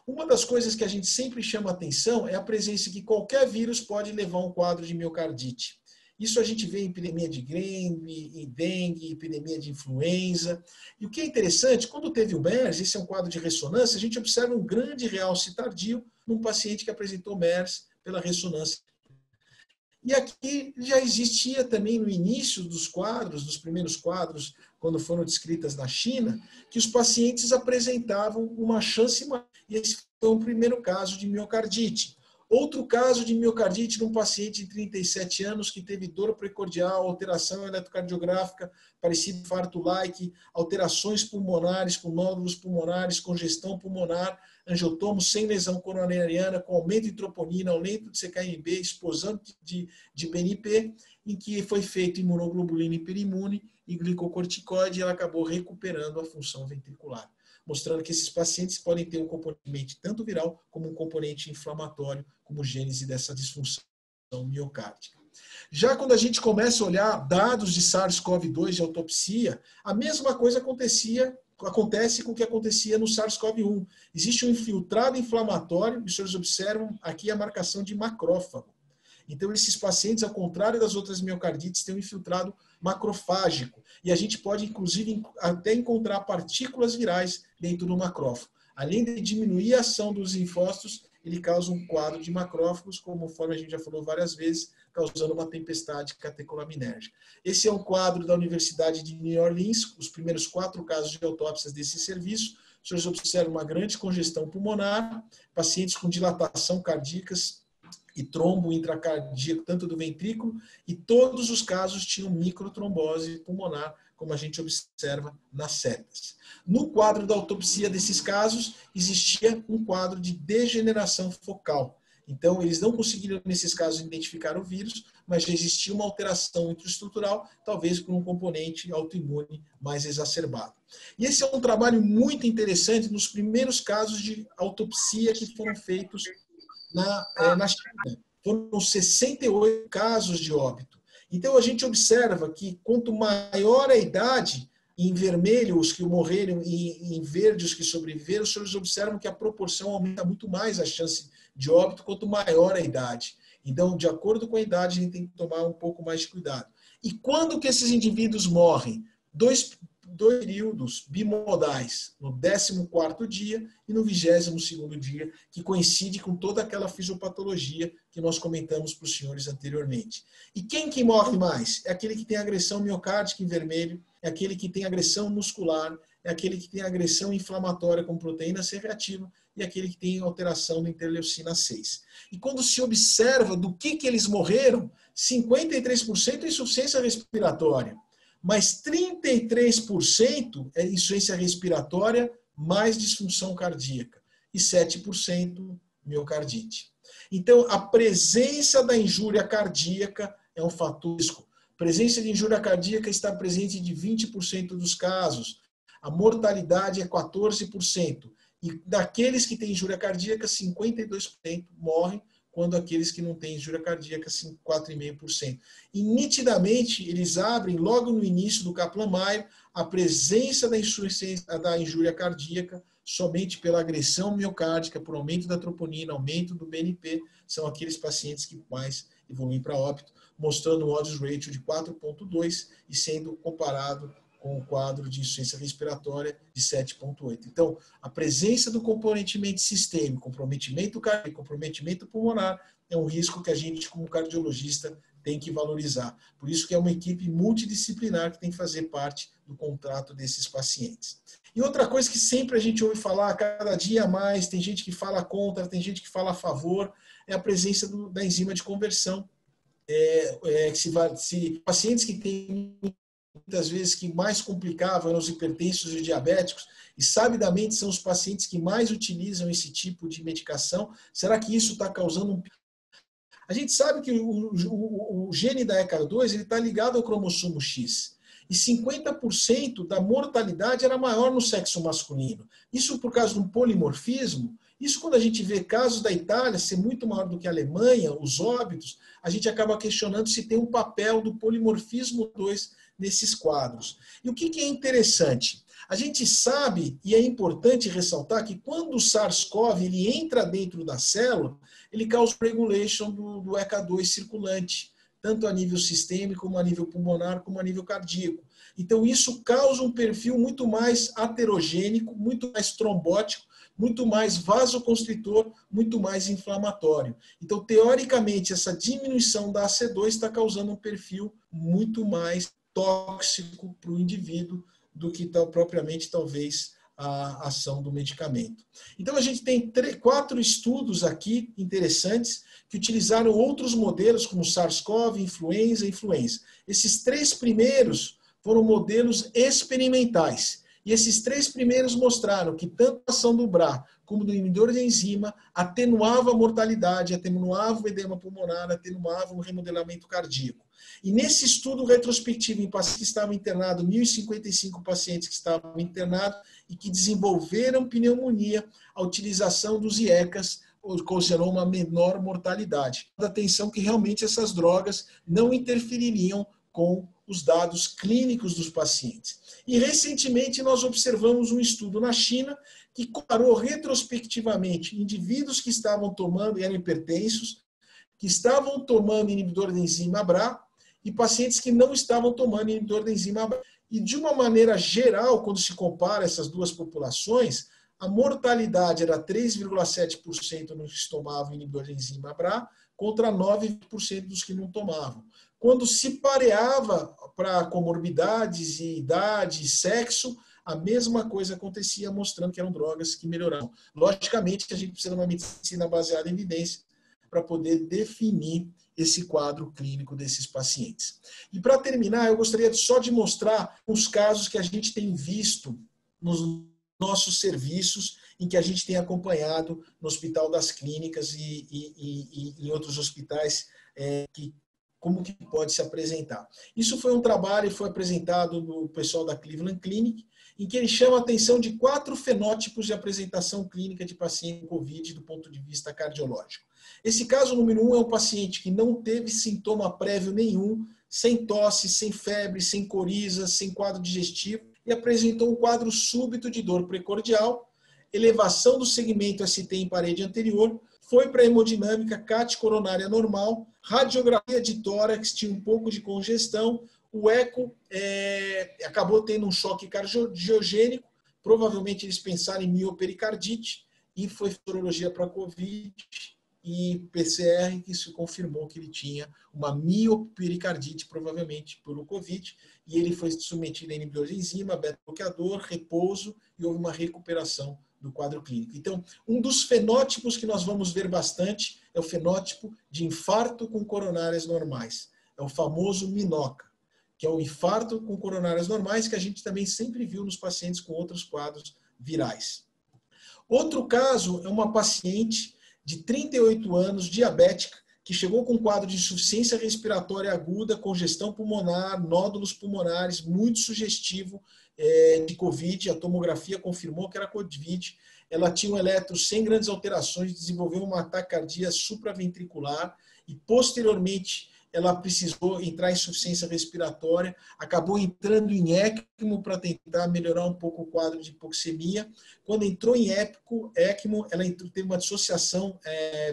Uma das coisas que a gente sempre chama atenção é a presença que qualquer vírus pode levar a um quadro de miocardite. Isso a gente vê em epidemia de dengue, epidemia de influenza. E o que é interessante, quando teve o MERS, esse é um quadro de ressonância, a gente observa um grande realce tardio num paciente que apresentou MERS pela ressonância. E aqui já existia também no início dos quadros, dos primeiros quadros, quando foram descritas na China, que os pacientes apresentavam uma chance maior. E esse foi o primeiro caso de miocardite. Outro caso de miocardite num paciente de 37 anos que teve dor precordial, alteração eletrocardiográfica, parecido infarto-like, alterações pulmonares com nódulos pulmonares, congestão pulmonar, angiotomo sem lesão coronariana, com aumento de troponina, aumento de CKMB, explosão de BNP, em que foi feito imunoglobulina hiperimune e glicocorticoide, e ela acabou recuperando a função ventricular, mostrando que esses pacientes podem ter um componente tanto viral como um componente inflamatório, como gênese dessa disfunção miocárdica. Já quando a gente começa a olhar dados de SARS-CoV-2 de autopsia, a mesma coisa acontece com o que acontecia no SARS-CoV-1. Existe um infiltrado inflamatório, os senhores observam aqui a marcação de macrófago. Então, esses pacientes, ao contrário das outras miocardites, têm um infiltrado macrofágico. E a gente pode, inclusive, até encontrar partículas virais dentro do macrófago. Além de diminuir a ação dos linfócitos, ele causa um quadro de macrófagos, conforme a gente já falou várias vezes, causando uma tempestade catecolamínérgica. Esse é um quadro da Universidade de New Orleans, os primeiros 4 casos de autópsias desse serviço. Os senhores observam uma grande congestão pulmonar, pacientes com dilatação cardíacas e trombo intracardíaco, tanto do ventrículo, e todos os casos tinham microtrombose pulmonar, como a gente observa nas setas. No quadro da autopsia desses casos, existia um quadro de degeneração focal. Então, eles não conseguiram, nesses casos, identificar o vírus, mas já existia uma alteração intraestrutural, talvez por um componente autoimune mais exacerbado. E esse é um trabalho muito interessante nos primeiros casos de autopsia que foram feitos na China. Foram 68 casos de óbito. Então, a gente observa que quanto maior a idade, em vermelho os que morreram e em verde os que sobreviveram, os senhores observam que a proporção aumenta muito mais a chance de óbito quanto maior a idade. Então, de acordo com a idade, a gente tem que tomar um pouco mais de cuidado. E quando que esses indivíduos morrem? Dois períodos bimodais, no 14º dia e no 22º dia, que coincide com toda aquela fisiopatologia que nós comentamos para os senhores anteriormente. E quem que morre mais? É aquele que tem agressão miocárdica em vermelho, é aquele que tem agressão muscular, é aquele que tem agressão inflamatória com proteína C reativa e aquele que tem alteração da interleucina 6. E quando se observa do que eles morreram, 53% é insuficiência respiratória, mas 33% é insuficiência respiratória mais disfunção cardíaca e 7% miocardite. Então, a presença da injúria cardíaca é um fator risco. A presença de injúria cardíaca está presente de 20% dos casos. A mortalidade é 14%. E daqueles que têm injúria cardíaca, 52% morrem, quando aqueles que não têm injúria cardíaca, 4,5%. E nitidamente, eles abrem, logo no início do Kaplan-Meier, a presença da injúria cardíaca somente pela agressão miocárdica, por aumento da troponina, aumento do BNP, são aqueles pacientes que mais evoluem para óbito, mostrando um odds ratio de 4,2 e sendo comparado com o quadro de insuficiência respiratória de 7,8. Então, a presença do comprometimento sistêmico, comprometimento cardíaco, comprometimento pulmonar, é um risco que a gente, como cardiologista, tem que valorizar. Por isso que é uma equipe multidisciplinar que tem que fazer parte do contrato desses pacientes. E outra coisa que sempre a gente ouve falar, cada dia mais, tem gente que fala contra, tem gente que fala a favor, é a presença da enzima de conversão. Se pacientes que têm muitas vezes que mais complicavam eram os hipertensos e diabéticos, e sabidamente são os pacientes que mais utilizam esse tipo de medicação. Será que isso está causando um... A gente sabe que o gene da ECA2 está ligado ao cromossomo X, e 50% da mortalidade era maior no sexo masculino. Isso por causa de um polimorfismo. Isso quando a gente vê casos da Itália ser muito maior do que a Alemanha, os óbitos, a gente acaba questionando se tem um papel do polimorfismo 2 nesses quadros. E o que é interessante? A gente sabe, e é importante ressaltar, que quando o SARS-CoV ele entra dentro da célula, ele causa regulation do ECA2 circulante, tanto a nível sistêmico, como a nível pulmonar, como a nível cardíaco. Então, isso causa um perfil muito mais aterogênico, muito mais trombótico, muito mais vasoconstritor, muito mais inflamatório. Então, teoricamente, essa diminuição da AC2 está causando um perfil muito mais tóxico para o indivíduo do que propriamente, talvez, a ação do medicamento. Então, a gente tem 4 estudos aqui interessantes que utilizaram outros modelos, como SARS-CoV, influenza. Esses 3 primeiros foram modelos experimentais. E esses 3 primeiros mostraram que tanto a ação do BRA como do inibidor de enzima atenuava a mortalidade, atenuava o edema pulmonar, atenuava o remodelamento cardíaco. E nesse estudo retrospectivo em pacientes que estavam internados, 1.055 pacientes que estavam internados e que desenvolveram pneumonia, a utilização dos IECAS ocasionou uma menor mortalidade. Atenção que realmente essas drogas não interfeririam com os dados clínicos dos pacientes. E recentemente nós observamos um estudo na China que comparou retrospectivamente indivíduos que estavam tomando, eram hipertensos, que estavam tomando inibidor da enzima BRA e pacientes que não estavam tomando inibidor da enzima BRA. E de uma maneira geral, quando se compara essas duas populações, a mortalidade era 3,7% nos que tomavam inibidor da enzima BRA contra 9% dos que não tomavam. Quando se pareava para comorbidades e idade e sexo, a mesma coisa acontecia, mostrando que eram drogas que melhoravam. Logicamente, a gente precisa de uma medicina baseada em evidência para poder definir esse quadro clínico desses pacientes. E para terminar, eu gostaria só de mostrar os casos que a gente tem visto nos nossos serviços, em que a gente tem acompanhado no Hospital das Clínicas e em outros hospitais como que pode se apresentar. Isso foi um trabalho que foi apresentado no pessoal da Cleveland Clinic, em que ele chama a atenção de 4 fenótipos de apresentação clínica de paciente com COVID do ponto de vista cardiológico. Esse caso número 1 é um paciente que não teve sintoma prévio nenhum, sem tosse, sem febre, sem coriza, sem quadro digestivo, e apresentou um quadro súbito de dor precordial, elevação do segmento ST em parede anterior, foi para a hemodinâmica, CAT coronária normal, radiografia de tórax, tinha um pouco de congestão, o eco acabou tendo um choque cardiogênico, provavelmente eles pensaram em miopericardite, e foi sorologia para COVID e PCR, que isso confirmou que ele tinha uma miopericardite, provavelmente pelo COVID, e ele foi submetido a inibidor de enzima, beta-bloqueador, repouso, e houve uma recuperação do quadro clínico. Então, um dos fenótipos que nós vamos ver bastante é o fenótipo de infarto com coronárias normais. É o famoso MINOCA, que é o infarto com coronárias normais, que a gente também sempre viu nos pacientes com outros quadros virais. Outro caso é uma paciente de 38 anos, diabética, que chegou com um quadro de insuficiência respiratória aguda, congestão pulmonar, nódulos pulmonares, muito sugestivo de COVID. A tomografia confirmou que era COVID. Ela tinha um eletro sem grandes alterações, desenvolveu uma taquicardia supraventricular e, posteriormente, ela precisou entrar em insuficiência respiratória, acabou entrando em ECMO para tentar melhorar um pouco o quadro de hipoxemia. Quando entrou em ECMO, ela teve uma dissociação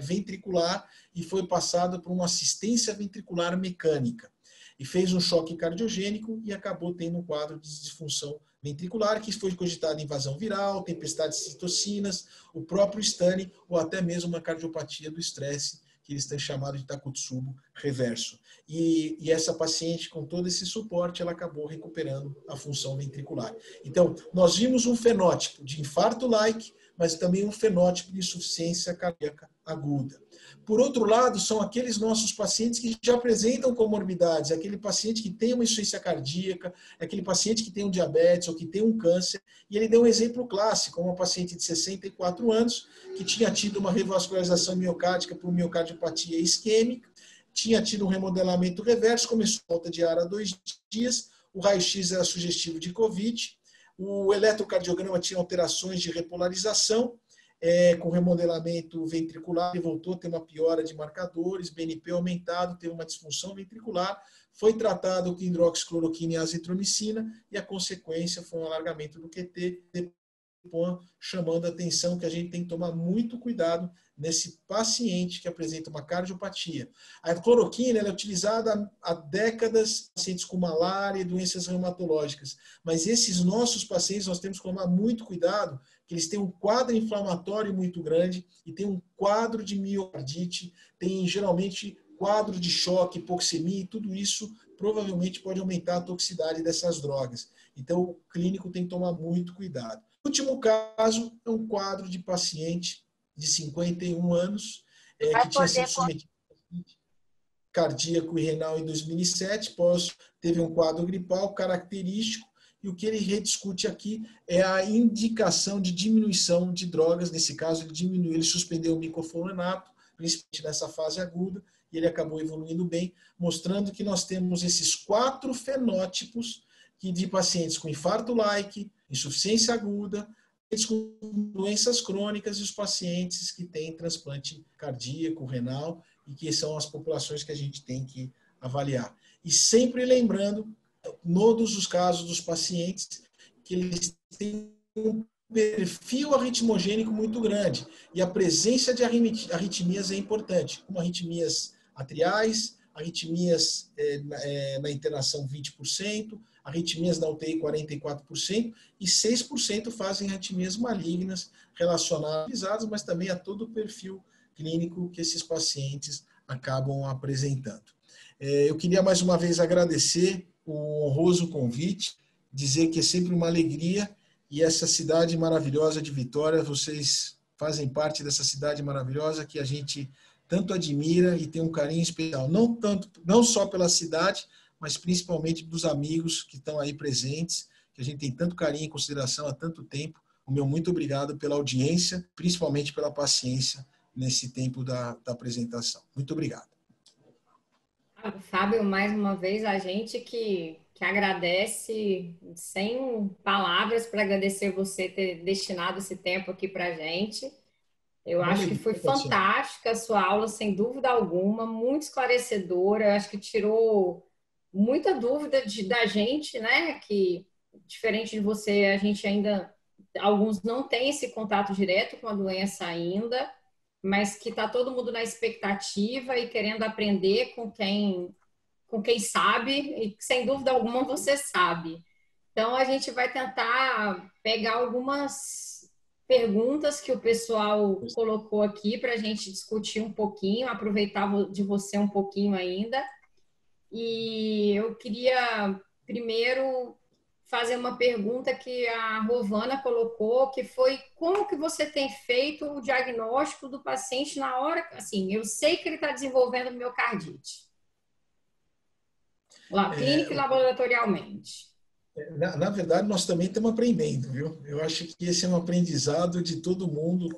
ventricular e foi passada por uma assistência ventricular mecânica. E fez um choque cardiogênico e acabou tendo um quadro de disfunção ventricular, que foi cogitado invasão viral, tempestade de citocinas, o próprio stane ou até mesmo uma cardiopatia do estresse, que eles têm chamado de Takotsubo reverso. E essa paciente, com todo esse suporte, ela acabou recuperando a função ventricular. Então, nós vimos um fenótipo de infarto-like, mas também um fenótipo de insuficiência cardíaca aguda. Por outro lado, são aqueles nossos pacientes que já apresentam comorbidades, aquele paciente que tem uma insuficiência cardíaca, aquele paciente que tem um diabetes ou que tem um câncer, e ele deu um exemplo clássico, uma paciente de 64 anos, que tinha tido uma revascularização miocárdica por miocardiopatia isquêmica, tinha tido um remodelamento reverso, começou a falta de ar há 2 dias, o raio-x era sugestivo de COVID, o eletrocardiograma tinha alterações de repolarização, com remodelamento ventricular, ele voltou a ter uma piora de marcadores, BNP aumentado, teve uma disfunção ventricular, foi tratado com hidroxicloroquina e azitromicina, e a consequência foi um alargamento do QT, chamando a atenção que a gente tem que tomar muito cuidado nesse paciente que apresenta uma cardiopatia. A cloroquina é utilizada há décadas em pacientes com malária e doenças reumatológicas, mas esses nossos pacientes nós temos que tomar muito cuidado, que eles têm um quadro inflamatório muito grande e tem um quadro de miocardite, tem geralmente quadro de choque, hipoxemia, e tudo isso provavelmente pode aumentar a toxicidade dessas drogas. Então, o clínico tem que tomar muito cuidado. O último caso é um quadro de paciente de 51 anos, que tinha sido submetido a cardíaco e renal em 2007, teve um quadro gripal característico, e o que ele rediscute aqui é a indicação de diminuição de drogas. Nesse caso, ele suspendeu o miclofenonato, principalmente nessa fase aguda, e ele acabou evoluindo bem, mostrando que nós temos esses 4 fenótipos de pacientes com infarto-like, insuficiência aguda, com doenças crônicas e os pacientes que têm transplante cardíaco, renal, e que são as populações que a gente tem que avaliar. E sempre lembrando, em todos os casos dos pacientes, que eles têm um perfil arritmogênico muito grande, e a presença de arritmias é importante, como arritmias atriais, arritmias na internação 20%, arritmias na UTI 44%, e 6% fazem arritmias malignas relacionadas, mas também a todo o perfil clínico que esses pacientes acabam apresentando. Eu queria mais uma vez agradecer o honroso convite, dizer que é sempre uma alegria, e essa cidade maravilhosa de Vitória, vocês fazem parte dessa cidade maravilhosa que a gente tanto admira e tem um carinho especial, não só pela cidade, mas principalmente dos amigos que estão aí presentes, que a gente tem tanto carinho e consideração há tanto tempo. O meu muito obrigado pela audiência, principalmente pela paciência nesse tempo da apresentação. Muito obrigado. Fábio, mais uma vez, a gente que agradece, sem palavras para agradecer você ter destinado esse tempo aqui para a gente. Eu acho que foi fantástica a sua aula, sem dúvida alguma, muito esclarecedora. Eu acho que tirou muita dúvida da gente, né? Que, diferente de você, a gente ainda, alguns não têm esse contato direto com a doença ainda, mas que está todo mundo na expectativa e querendo aprender com quem sabe, e sem dúvida alguma você sabe. Então, a gente vai tentar pegar algumas perguntas que o pessoal colocou aqui para a gente discutir um pouquinho, aproveitar de você um pouquinho ainda. E eu queria primeiro fazer uma pergunta que a Rovana colocou, que foi: como que você tem feito o diagnóstico do paciente na hora, assim, eu sei que ele está desenvolvendo miocardite, lá, clínica e laboratorialmente. Na verdade, nós também estamos aprendendo, viu? Eu acho que esse é um aprendizado de todo mundo,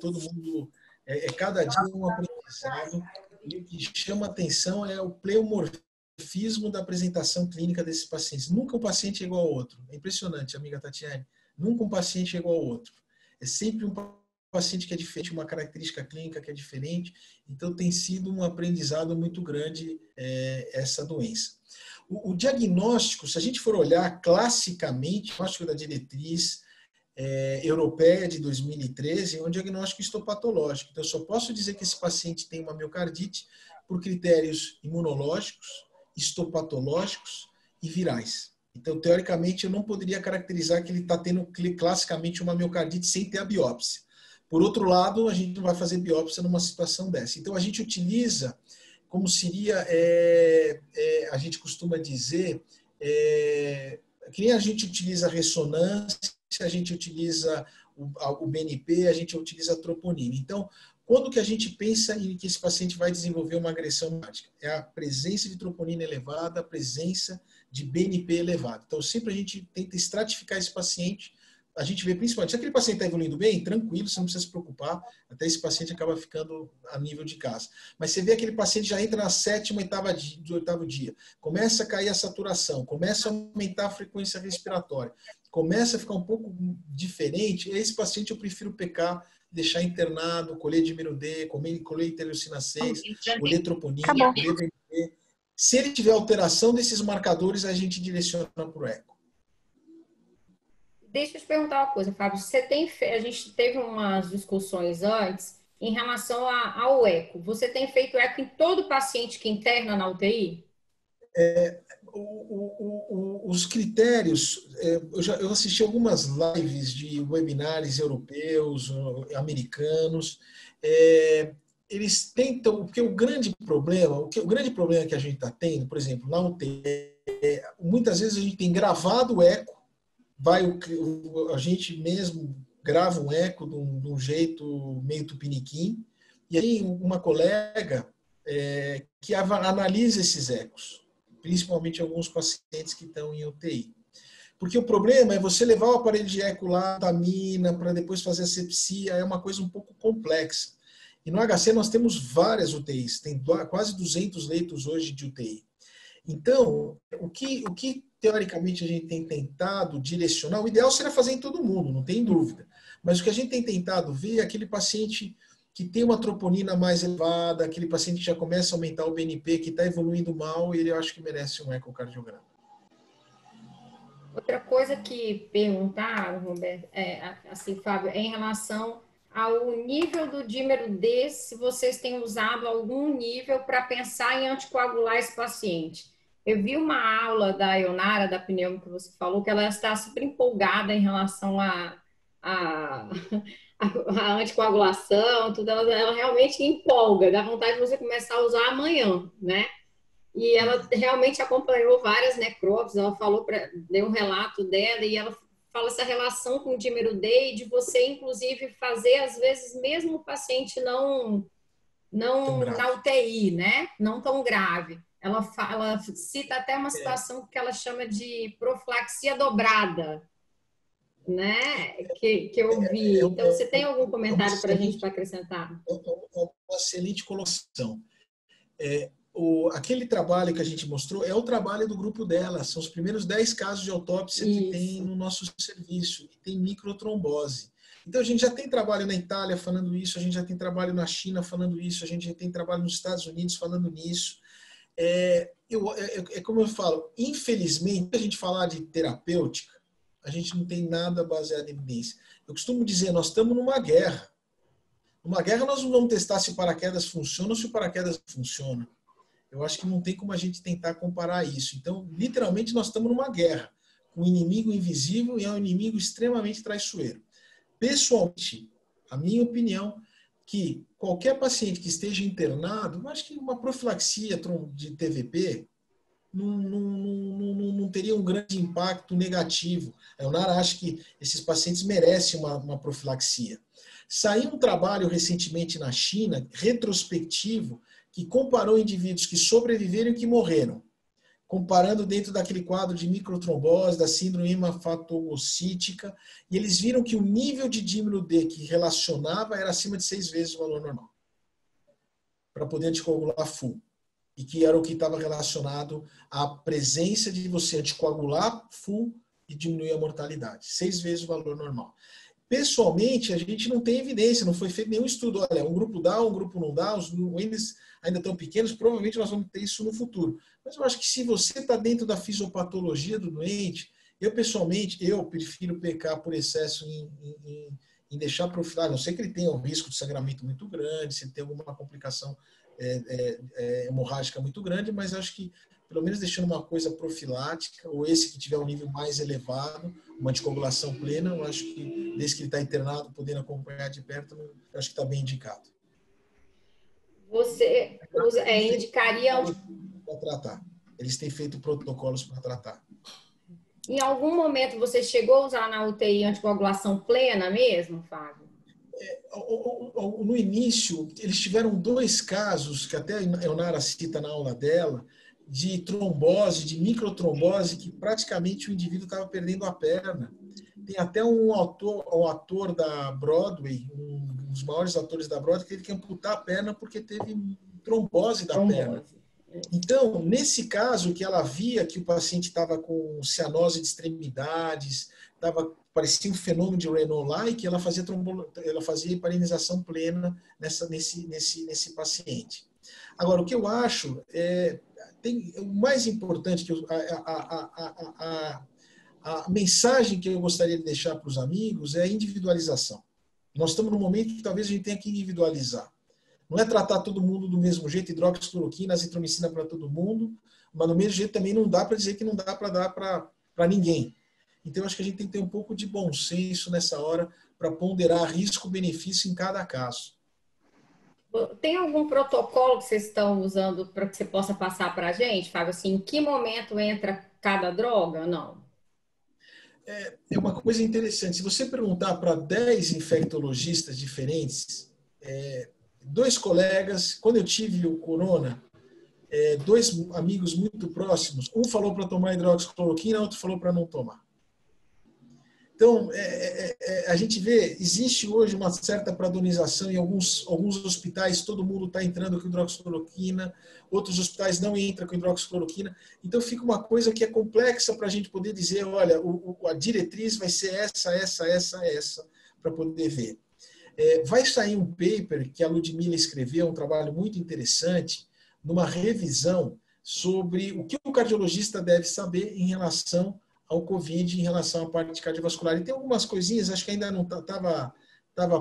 cada dia um aprendizado, e o que chama atenção é o pleomorfismo da apresentação clínica desses pacientes. Nunca um paciente é igual ao outro. É impressionante, amiga Tatiane. Nunca um paciente é igual ao outro. É sempre um paciente que é diferente, uma característica clínica que é diferente. Então, tem sido um aprendizado muito grande essa doença. O diagnóstico, se a gente for olhar classicamente, o diagnóstico da diretriz europeia de 2013 é um diagnóstico histopatológico. Então, eu só posso dizer que esse paciente tem uma miocardite por critérios imunológicos, histopatológicos e virais. Então, teoricamente, eu não poderia caracterizar que ele está tendo classicamente uma miocardite sem ter a biópsia. Por outro lado, a gente não vai fazer biópsia numa situação dessa. Então, a gente utiliza, como seria, a gente costuma dizer, que nem a gente utiliza ressonância, a gente utiliza o BNP, a gente utiliza a troponina. Então, quando que a gente pensa em que esse paciente vai desenvolver uma agressão hepática? É a presença de troponina elevada, a presença de BNP elevado. Então, sempre a gente tenta estratificar esse paciente. A gente vê principalmente, se aquele paciente está evoluindo bem, tranquilo, você não precisa se preocupar, até esse paciente acaba ficando a nível de casa. Mas você vê aquele paciente já entra na 7ª, 8º dia, começa a cair a saturação, começa a aumentar a frequência respiratória, começa a ficar um pouco diferente, esse paciente eu prefiro pecar, deixar internado, colher dímero D, colher interleucina 6, colher troponina, colher BNP. Se ele tiver alteração desses marcadores, a gente direciona para o eco. Deixa eu te perguntar uma coisa, Fábio. A gente teve umas discussões antes em relação ao eco. Você tem feito eco em todo paciente que interna na UTI? Os critérios, eu assisti algumas lives de webinars europeus, americanos, eles tentam, porque o grande problema que a gente está tendo, por exemplo, na UTI, muitas vezes a gente tem gravado o eco, a gente mesmo grava um eco de um jeito meio tupiniquim, e aí uma colega que analisa esses ecos, principalmente alguns pacientes que estão em UTI. Porque o problema é você levar o aparelho de eco lá, contamina, para depois fazer a sepsia, é uma coisa um pouco complexa. E no HC nós temos várias UTIs, tem quase 200 leitos hoje de UTI. Então, o que teoricamente a gente tem tentado direcionar, o ideal seria fazer em todo mundo, não tem dúvida. Mas o que a gente tem tentado ver é aquele paciente que tem uma troponina mais elevada, aquele paciente que já começa a aumentar o BNP, que está evoluindo mal, e ele eu acho que merece um ecocardiograma. Outra coisa que perguntaram, Roberto, assim, Fábio, é em relação ao nível do dímero D, se vocês têm usado algum nível para pensar em anticoagular esse paciente. Eu vi uma aula da Ionara, da pneumo, que você falou, que ela está super empolgada em relação a, a anticoagulação, tudo, ela realmente empolga, dá vontade de você começar a usar amanhã, né? E ela realmente acompanhou várias necrópsias, ela deu um relato dela e ela fala essa relação com o dímero D e de você, inclusive, fazer, às vezes, mesmo o paciente não na UTI, né? Não tão grave. Ela cita até uma situação que ela chama de profilaxia dobrada, né? Que eu vi. Então, você tem algum comentário para a gente para acrescentar? É uma excelente colocação. Aquele trabalho que a gente mostrou é o trabalho do grupo dela, são os primeiros 10 casos de autópsia que tem no nosso serviço, e tem microtrombose. Então a gente já tem trabalho na Itália falando isso, a gente já tem trabalho na China falando isso, a gente já tem trabalho nos Estados Unidos falando nisso. Como eu falo, infelizmente, a gente falar de terapêutica, a gente não tem nada baseado em evidência. Eu costumo dizer, nós estamos numa guerra. Numa guerra nós não vamos testar se o paraquedas funciona ou se o paraquedas não funciona. Eu acho que não tem como a gente tentar comparar isso. Então, literalmente, nós estamos numa guerra com um inimigo invisível e é um inimigo extremamente traiçoeiro. Pessoalmente, a minha opinião, que qualquer paciente que esteja internado, eu acho que uma profilaxia de TVP não teria um grande impacto negativo. A Ionara acha que esses pacientes merecem uma profilaxia. Saiu um trabalho recentemente na China, retrospectivo, que comparou indivíduos que sobreviveram e que morreram, comparando dentro daquele quadro de microtrombose, da síndrome hematoocítica, e eles viram que o nível de dímero D que relacionava era acima de 6 vezes o valor normal, para poder anticoagular full, e que era o que estava relacionado à presença de você anticoagular full e diminuir a mortalidade, 6 vezes o valor normal. Pessoalmente, a gente não tem evidência, não foi feito nenhum estudo. Olha, um grupo dá, um grupo não dá, os índices ainda estão pequenos, provavelmente nós vamos ter isso no futuro. Mas eu acho que se você está dentro da fisiopatologia do doente, eu pessoalmente, eu prefiro pecar por excesso em deixar profilar, a não ser que ele tenha um risco de sangramento muito grande, se ele tem alguma complicação hemorrágica muito grande, mas acho que pelo menos deixando uma coisa profilática, ou esse que tiver um nível mais elevado, uma anticoagulação plena, eu acho que, desde que ele está internado, podendo acompanhar de perto, eu acho que está bem indicado. Você indicaria... Para tratar. Eles têm feito protocolos para tratar. Em algum momento você chegou a usar na UTI anticoagulação plena mesmo, Fábio? No início, eles tiveram 2 casos, que até a Ionara cita na aula dela, de trombose, de microtrombose, que praticamente o indivíduo estava perdendo a perna. Tem até um ator da Broadway, um dos maiores atores da Broadway, que teve que amputar a perna porque teve trombose da perna. Então, nesse caso, que ela via que o paciente estava com cianose de extremidades, parecia um fenômeno de Renault-like, ela fazia heparinização plena nesse paciente. Agora, o que eu acho o mais importante, a mensagem que eu gostaria de deixar para os amigos é a individualização. Nós estamos num momento que talvez a gente tenha que individualizar. Não é tratar todo mundo do mesmo jeito, hidroxicloroquina, azitromicina para todo mundo, mas do mesmo jeito também não dá para dizer que não dá para dar para ninguém. Então, eu acho que a gente tem que ter um pouco de bom senso nessa hora para ponderar risco-benefício em cada caso. Tem algum protocolo que vocês estão usando para que você possa passar para a gente, Fábio? Assim, em que momento entra cada droga? Não. É uma coisa interessante. Se você perguntar para 10 infectologistas diferentes, 2 colegas, quando eu tive o corona, 2 amigos muito próximos, um falou para tomar hidroxicloroquina, outro falou para não tomar. Então, a gente vê, existe hoje uma certa padronização em alguns hospitais, todo mundo está entrando com hidroxicloroquina, outros hospitais não entram com hidroxicloroquina. Então, fica uma coisa que é complexa para a gente poder dizer, olha, a diretriz vai ser essa, para poder ver. Vai sair um paper que a Ludmila escreveu, um trabalho muito interessante, numa revisão sobre o que o cardiologista deve saber em relação ao COVID, em relação à parte cardiovascular. E tem algumas coisinhas, acho que ainda não estava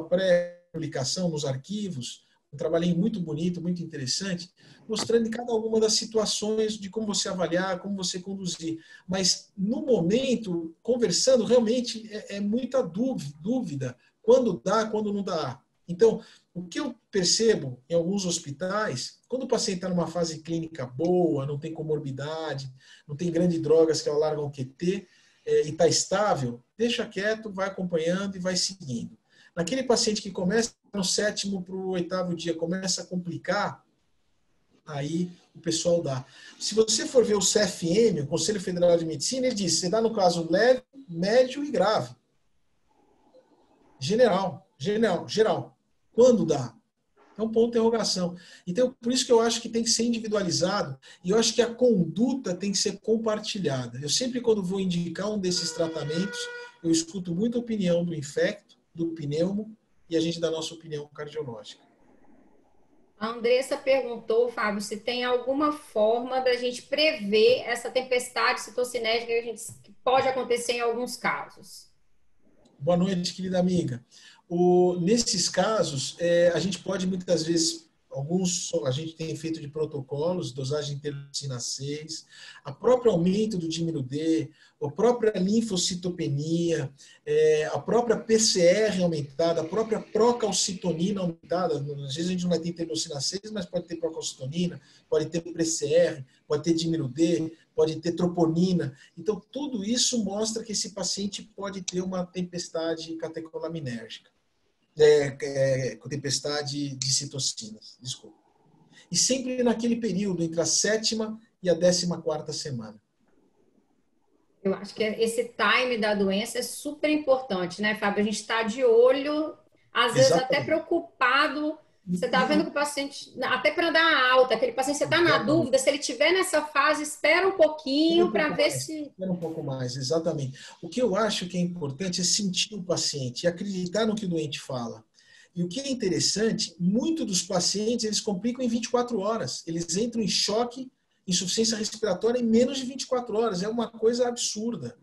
pré-publicação nos arquivos, um trabalhinho muito bonito, muito interessante, mostrando em cada uma das situações de como você avaliar, como você conduzir. Mas, no momento, conversando, realmente é muita dúvida, quando dá, quando não dá. Então, o que eu percebo em alguns hospitais, quando o paciente está numa fase clínica boa, não tem comorbidade, não tem grandes drogas que alargam o QT, e está estável, deixa quieto, vai acompanhando e vai seguindo. Naquele paciente que começa no 7º para o 8º dia, começa a complicar, aí o pessoal dá. Se você for ver o CFM, o Conselho Federal de Medicina, ele diz, você dá no caso leve, médio e grave. Geral. Quando dá? É um ponto de interrogação. Então, por isso que eu acho que tem que ser individualizado e eu acho que a conduta tem que ser compartilhada. Eu sempre, quando vou indicar um desses tratamentos, eu escuto muita opinião do infecto, do pneumo e a gente dá a nossa opinião cardiológica. A Andressa perguntou, Fábio, se tem alguma forma da gente prever essa tempestade citocinética que pode acontecer em alguns casos. Boa noite, querida amiga. Nesses casos, a gente pode muitas vezes, a gente tem feito de protocolos, dosagem de interleucina 6, a próprio aumento do dímero D, a própria linfocitopenia, a própria PCR aumentada, a própria procalcitonina aumentada. Às vezes a gente não vai ter interleucina 6, mas pode ter procalcitonina, pode ter PCR, pode ter dímero D, pode ter troponina. Então, tudo isso mostra que esse paciente pode ter uma tempestade catecolaminérgica. Com tempestade de citocinas, desculpa. E sempre naquele período, entre a 7ª e a 14ª semana. Eu acho que esse time da doença é super importante, né, Fábio? A gente está de olho, às vezes até preocupado. Você está vendo que o paciente, até para dar alta, aquele paciente, você está na dúvida, se ele estiver nessa fase, espera um pouquinho para ver se... Espera um pouco mais, exatamente. O que eu acho que é importante é sentir o paciente e acreditar no que o doente fala. E o que é interessante, muitos dos pacientes, eles complicam em 24 horas. Eles entram em choque, insuficiência respiratória em menos de 24 horas. É uma coisa absurda.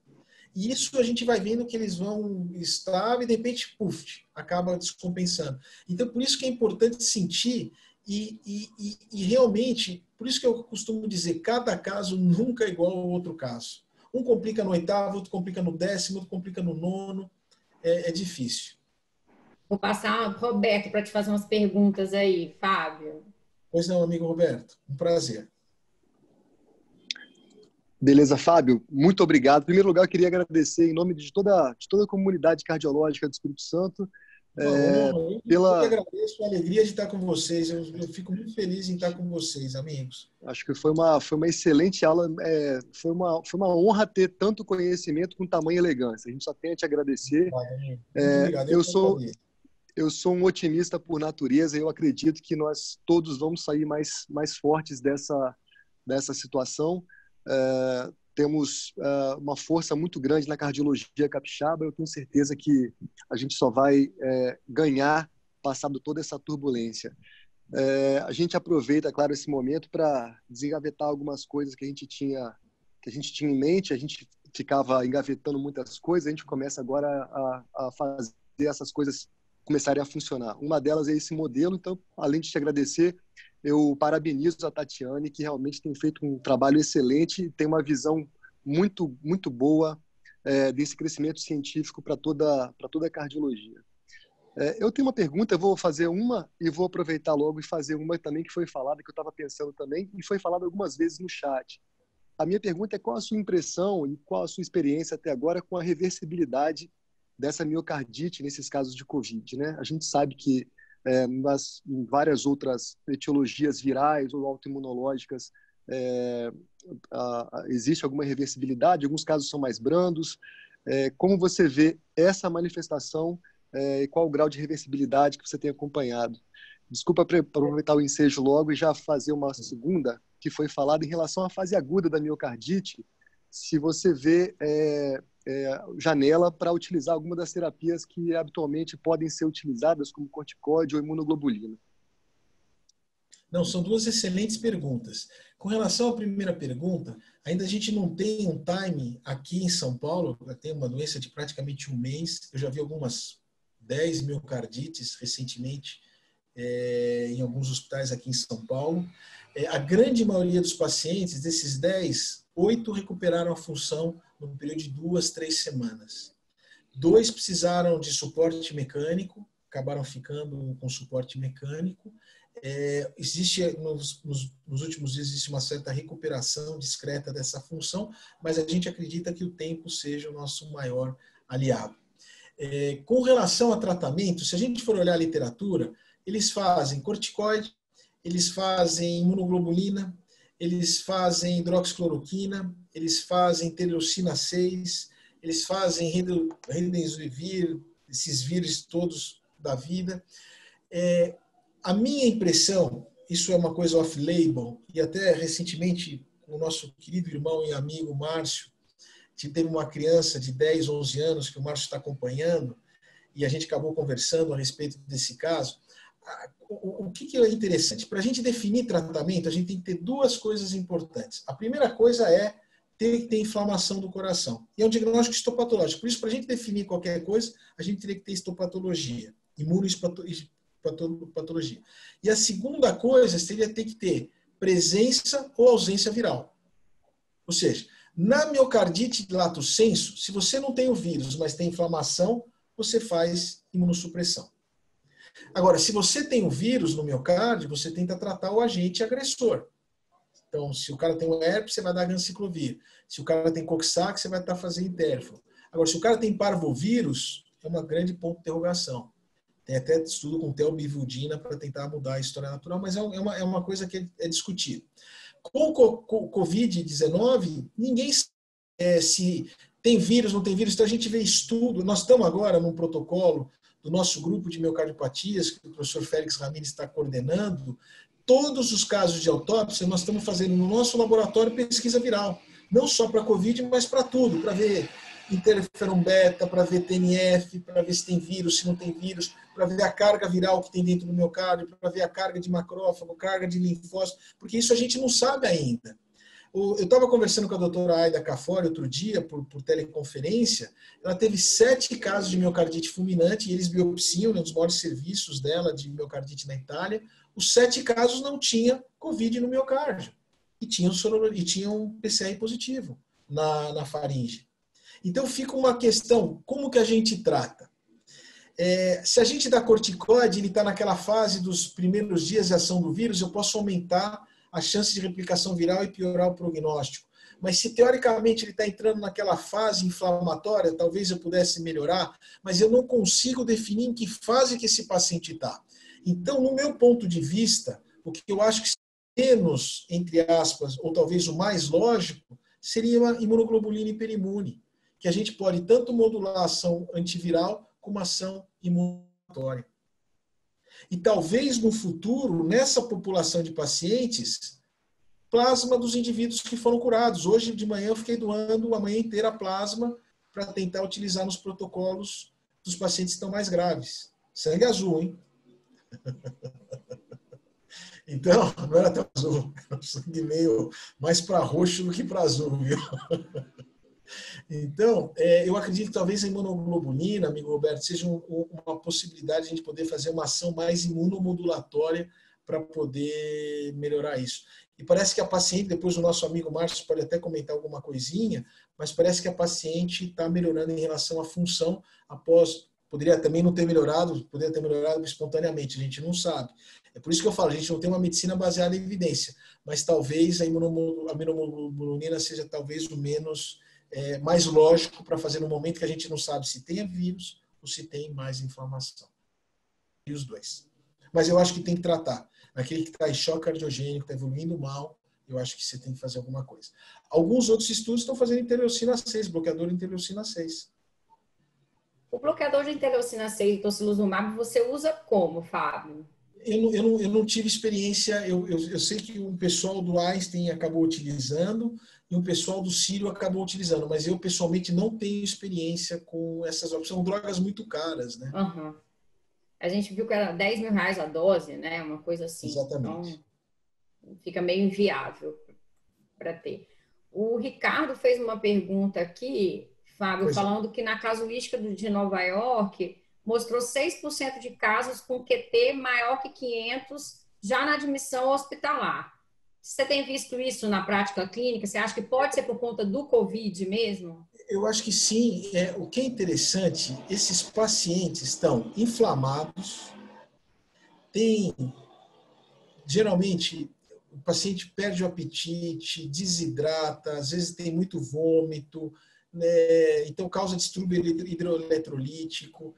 E isso a gente vai vendo que eles vão estar e de repente, puf, acaba descompensando. Então, por isso que é importante sentir e realmente, por isso que eu costumo dizer, cada caso nunca é igual ao outro caso. Um complica no 8º, outro complica no 10º, outro complica no 9º. É difícil. Vou passar o Roberto para te fazer umas perguntas aí, Fábio. Pois não, amigo Roberto, um prazer. Beleza, Fábio, muito obrigado. Em primeiro lugar, eu queria agradecer em nome de toda a comunidade cardiológica do Espírito Santo. Eu agradeço a alegria de estar com vocês. Eu fico muito feliz em estar com vocês, amigos. Acho que foi uma excelente aula. Foi uma honra ter tanto conhecimento com tamanha elegância. A gente só tem a te agradecer. Muito obrigado. Eu sou um otimista por natureza e eu acredito que nós todos vamos sair mais fortes dessa situação. Temos uma força muito grande na cardiologia capixaba. Eu tenho certeza que a gente só vai ganhar passado toda essa turbulência. A gente aproveita, claro, esse momento para desengavetar algumas coisas que a gente tinha em mente. A gente ficava engavetando muitas coisas. A gente começa agora a fazer essas coisas começarem a funcionar. Uma delas é esse modelo. Então, além de te agradecer, eu parabenizo a Tatiane, que realmente tem feito um trabalho excelente e tem uma visão muito, muito boa desse crescimento científico para toda a cardiologia. Eu tenho uma pergunta, eu vou fazer uma e vou aproveitar logo e fazer uma também que foi falada, que eu estava pensando também, e foi falada algumas vezes no chat. A minha pergunta é qual a sua impressão e qual a sua experiência até agora com a reversibilidade dessa miocardite nesses casos de COVID, né? A gente sabe que em várias outras etiologias virais ou autoimunológicas existe alguma reversibilidade, alguns casos são mais brandos. Como você vê essa manifestação e qual o grau de reversibilidade que você tem acompanhado? Desculpa aproveitar o ensejo logo e já fazer uma segunda, que foi falada em relação à fase aguda da miocardite, se você vê janela para utilizar alguma das terapias que habitualmente podem ser utilizadas, como corticóide ou imunoglobulina. Não, são duas excelentes perguntas. Com relação à primeira pergunta, ainda a gente não tem um time aqui em São Paulo, tem uma doença de praticamente um mês, eu já vi algumas 10 miocardites recentemente em alguns hospitais aqui em São Paulo. A grande maioria dos pacientes, desses 10, 8 recuperaram a função no período de 2, 3 semanas. 2 precisaram de suporte mecânico, acabaram ficando com suporte mecânico. Existe nos últimos dias existe uma certa recuperação discreta dessa função, mas a gente acredita que o tempo seja o nosso maior aliado. Com relação a tratamento, se a gente for olhar a literatura, eles fazem corticoide, eles fazem imunoglobulina, eles fazem hidroxicloroquina, eles fazem interleucina 6, eles fazem remdesivir, esses vírus todos da vida. A minha impressão, isso é uma coisa off-label, e até recentemente o nosso querido irmão e amigo Márcio, teve uma criança de 10, 11 anos que o Márcio está acompanhando, e a gente acabou conversando a respeito desse caso. O que é interessante? Para a gente definir tratamento, a gente tem que ter duas coisas importantes. A primeira coisa é ter inflamação do coração. E é um diagnóstico histopatológico. Por isso, para a gente definir qualquer coisa, a gente teria que ter histopatologia, imunohistopatologia. E a segunda coisa seria ter que ter presença ou ausência viral. Ou seja, na miocardite lato sensu, se você não tem o vírus, mas tem inflamação, você faz imunossupressão. Agora, se você tem o vírus no miocárdio, você tenta tratar o agente agressor. Então, se o cara tem o herpes, você vai dar ganciclovir. Se o cara tem coxsackie, você vai estar fazendo interferon. Agora, se o cara tem parvovírus, é uma grande ponto de interrogação. Tem até estudo com telbivudina para tentar mudar a história natural, mas é uma coisa que é discutida. Com o Covid-19, ninguém sabe se tem vírus, não tem vírus. Então, a gente vê estudo. Nós estamos agora num protocolo do nosso grupo de miocardiopatias, que o professor Félix Ramírez está coordenando. Todos os casos de autópsia, nós estamos fazendo no nosso laboratório pesquisa viral. Não só para Covid, mas para tudo. Para ver interferon beta, para ver TNF, para ver se tem vírus, se não tem vírus, para ver a carga viral que tem dentro do miocárdio, para ver a carga de macrófago, carga de linfócito, porque isso a gente não sabe ainda. Eu estava conversando com a doutora Aida Cafori outro dia, por teleconferência. Ela teve 7 casos de miocardite fulminante, e eles biopsiam, um dos maiores serviços dela de miocardite na Itália. Os 7 casos não tinham Covid no miocárdio, e tinham PCR positivo na faringe. Então fica uma questão, como que a gente trata? Se a gente dá corticoide, ele está naquela fase dos primeiros dias de ação do vírus, eu posso aumentar a chance de replicação viral e piorar o prognóstico. Mas se teoricamente ele está entrando naquela fase inflamatória, talvez eu pudesse melhorar, mas eu não consigo definir em que fase que esse paciente está. Então, no meu ponto de vista, o que eu acho que menos, entre aspas, ou talvez o mais lógico, seria uma imunoglobulina hiperimune, que a gente pode tanto modular a ação antiviral como a ação imunizatória. E talvez no futuro, nessa população de pacientes, plasma dos indivíduos que foram curados. Hoje de manhã eu fiquei doando a manhã inteira plasma para tentar utilizar nos protocolos dos pacientes que estão mais graves. Sangue azul, hein? Então, não era tão azul, era um sangue meio mais para roxo do que para azul, viu? Então, eu acredito que talvez a imunoglobulina, amigo Roberto, seja uma possibilidade de a gente poder fazer uma ação mais imunomodulatória para poder melhorar isso. E parece que a paciente, depois o nosso amigo Márcio pode até comentar alguma coisinha, mas parece que a paciente está melhorando em relação à função após, poderia também não ter melhorado, poderia ter melhorado espontaneamente, a gente não sabe. É por isso que eu falo, a gente não tem uma medicina baseada em evidência, mas talvez a imunoglobulina seja talvez o menos... mais lógico para fazer no momento que a gente não sabe se tem vírus ou se tem mais inflamação. E os dois. Mas eu acho que tem que tratar. Aquele que está em choque cardiogênico, está evoluindo mal, eu acho que você tem que fazer alguma coisa. Alguns outros estudos estão fazendo interleucina 6, bloqueador de interleucina 6. O bloqueador de interleucina 6 do tocilizumab você usa como, Fábio? Eu não tive experiência, eu sei que o pessoal do Einstein acabou utilizando e o pessoal do Sírio acabou utilizando, mas eu pessoalmente não tenho experiência com essas opções. São drogas muito caras, né? Uhum. A gente viu que era 10 mil reais a dose, né? Uma coisa assim. Exatamente. Então, fica meio inviável para ter. O Ricardo fez uma pergunta aqui, Fábio, Pois é. falando que na casuística de Nova York mostrou 6% de casos com QT maior que 500 já na admissão hospitalar. Você tem visto isso na prática clínica? Você acha que pode ser por conta do Covid mesmo? Eu acho que sim. O que é interessante, esses pacientes estão inflamados, tem, geralmente, o paciente perde o apetite, desidrata, às vezes tem muito vômito, né? Então causa distúrbio hidroeletrolítico.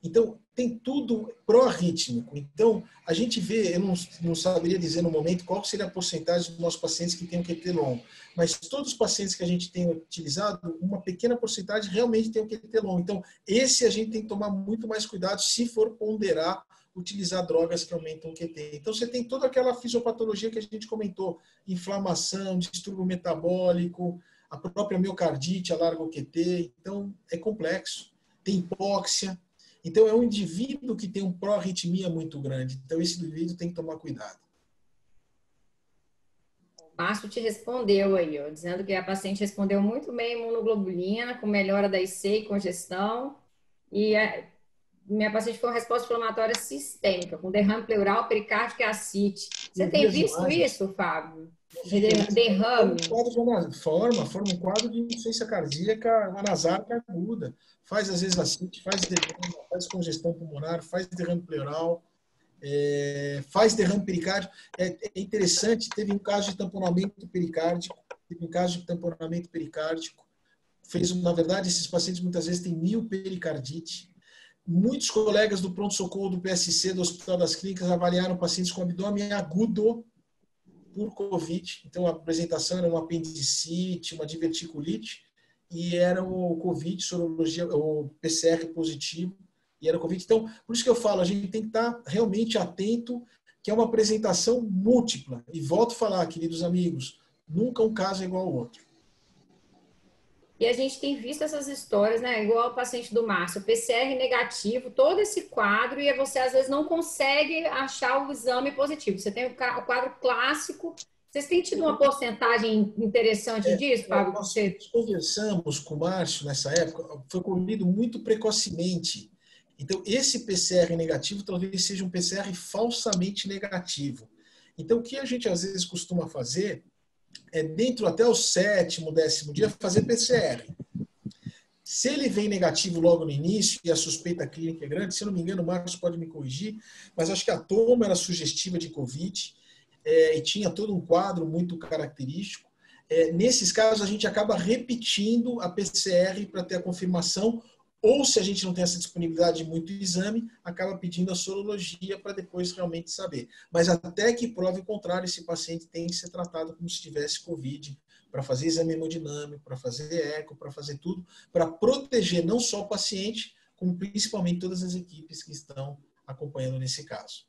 Então, tem tudo pró-arrítmico. Então, a gente vê, eu não saberia dizer no momento qual seria a porcentagem dos nossos pacientes que têm um QT longo, mas todos os pacientes que a gente tem utilizado, uma pequena porcentagem realmente tem um QT longo. Então, esse a gente tem que tomar muito mais cuidado se for ponderar utilizar drogas que aumentam o QT. Então, você tem toda aquela fisiopatologia que a gente comentou, inflamação, distúrbio metabólico, a própria miocardite alarga o QT, então é complexo. Tem hipóxia. Então, é um indivíduo que tem um pró-arritmia muito grande. Então, esse indivíduo tem que tomar cuidado. O Márcio te respondeu aí, ó, dizendo que a paciente respondeu muito bem a imunoglobulina, com melhora da IC e congestão. E minha paciente foi uma resposta inflamatória sistêmica, com derrame pleural, pericárdico e ascite. Você tem visto isso, Fábio? Derrame? Forma um quadro de insuficiência cardíaca anasálica aguda. Faz, às vezes, ascite, faz derrame, faz congestão pulmonar, faz derrame pleural, faz derrame pericárdico. É interessante, teve um caso de tamponamento pericárdico, na verdade, esses pacientes muitas vezes têm miopericardites. Muitos colegas do pronto-socorro do PSC, do Hospital das Clínicas, avaliaram pacientes com abdômen agudo por COVID. Então, a apresentação era uma apendicite, uma diverticulite, e era o COVID, sorologia, o PCR positivo, e era o COVID. Então, por isso que eu falo, a gente tem que estar realmente atento, que é uma apresentação múltipla. E volto a falar, queridos amigos, nunca um caso é igual ao outro. E a gente tem visto essas histórias, né? Igual o paciente do Márcio, PCR negativo, todo esse quadro, e você às vezes não consegue achar o exame positivo. Você tem o quadro clássico. Vocês têm tido uma porcentagem interessante disso, Fábio? Nós conversamos com o Márcio nessa época, foi colhido muito precocemente. Então, esse PCR negativo talvez seja um PCR falsamente negativo. Então, o que a gente às vezes costuma fazer dentro até o 7º, 10º dia, fazer PCR. Se ele vem negativo logo no início e a suspeita clínica é grande, se eu não me engano, o Marcos pode me corrigir, mas acho que a toma era sugestiva de COVID e tinha todo um quadro muito característico. Nesses casos, a gente acaba repetindo a PCR para ter a confirmação, ou se a gente não tem essa disponibilidade de muito exame, acaba pedindo a sorologia para depois realmente saber. Mas até que prove o contrário, esse paciente tem que ser tratado como se tivesse COVID, para fazer exame hemodinâmico, para fazer eco, para fazer tudo, para proteger não só o paciente, como principalmente todas as equipes que estão acompanhando nesse caso.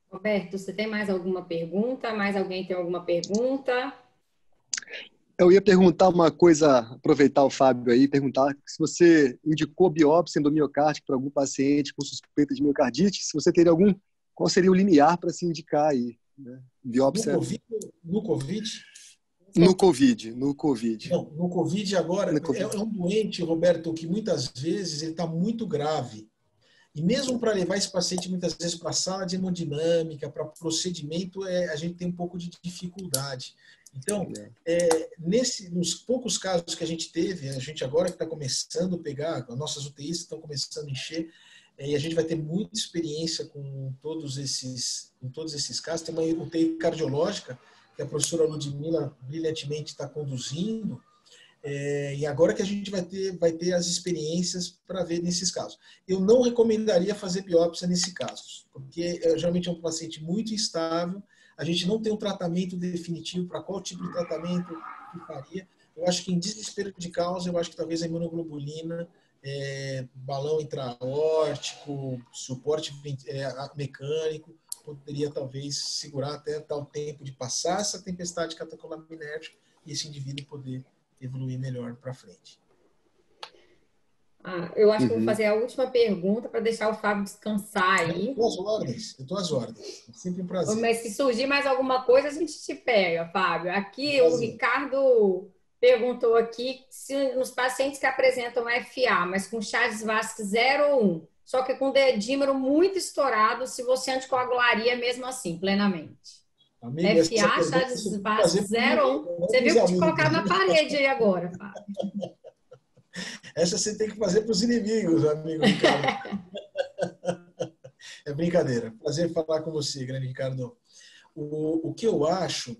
Roberto, você tem mais alguma pergunta? Mais alguém tem alguma pergunta? Eu ia perguntar uma coisa, aproveitar o Fábio aí, perguntar se você indicou biópsia endomiocárdica para algum paciente com suspeita de miocardite, se você teria qual seria o limiar para se indicar aí? Né? Biópsia... No COVID? No COVID. Não, no COVID agora, é um doente, Roberto, que muitas vezes ele está muito grave. E mesmo para levar esse paciente muitas vezes para a sala de hemodinâmica, para procedimento, a gente tem um pouco de dificuldade. Então, nos poucos casos que a gente teve, a gente agora que está começando a pegar, as nossas UTIs estão começando a encher, e a gente vai ter muita experiência com todos esses casos. Tem uma UTI cardiológica, que a professora Ludmila brilhantemente está conduzindo, E agora que a gente vai ter as experiências para ver nesses casos. Eu não recomendaria fazer biópsia nesse caso, porque geralmente é um paciente muito instável, a gente não tem um tratamento definitivo para qual tipo de tratamento que faria. Eu acho que em desespero de causa, eu acho que talvez a imunoglobulina, balão intra-aórtico, suporte mecânico, poderia talvez segurar até tal tempo de passar essa tempestade catecolaminérgica e esse indivíduo poder evoluir melhor para frente. Eu acho que eu vou fazer a última pergunta para deixar o Fábio descansar aí. Eu estou às ordens. É sempre um prazer. Mas se surgir mais alguma coisa, a gente te pega, Fábio. Aqui o Ricardo perguntou aqui se nos pacientes que apresentam FA, mas com Chagas-Vasque 0 ou 1, só que com dedímero muito estourado, se você anticoagularia mesmo assim, plenamente. Amigo, FA, Chagas-Vasque 0 ou 1. Você viu que te colocaram na parede aí agora, Fábio. Essa você tem que fazer para os inimigos, amigo Ricardo. É brincadeira. Prazer falar com você, grande Ricardo. O que eu acho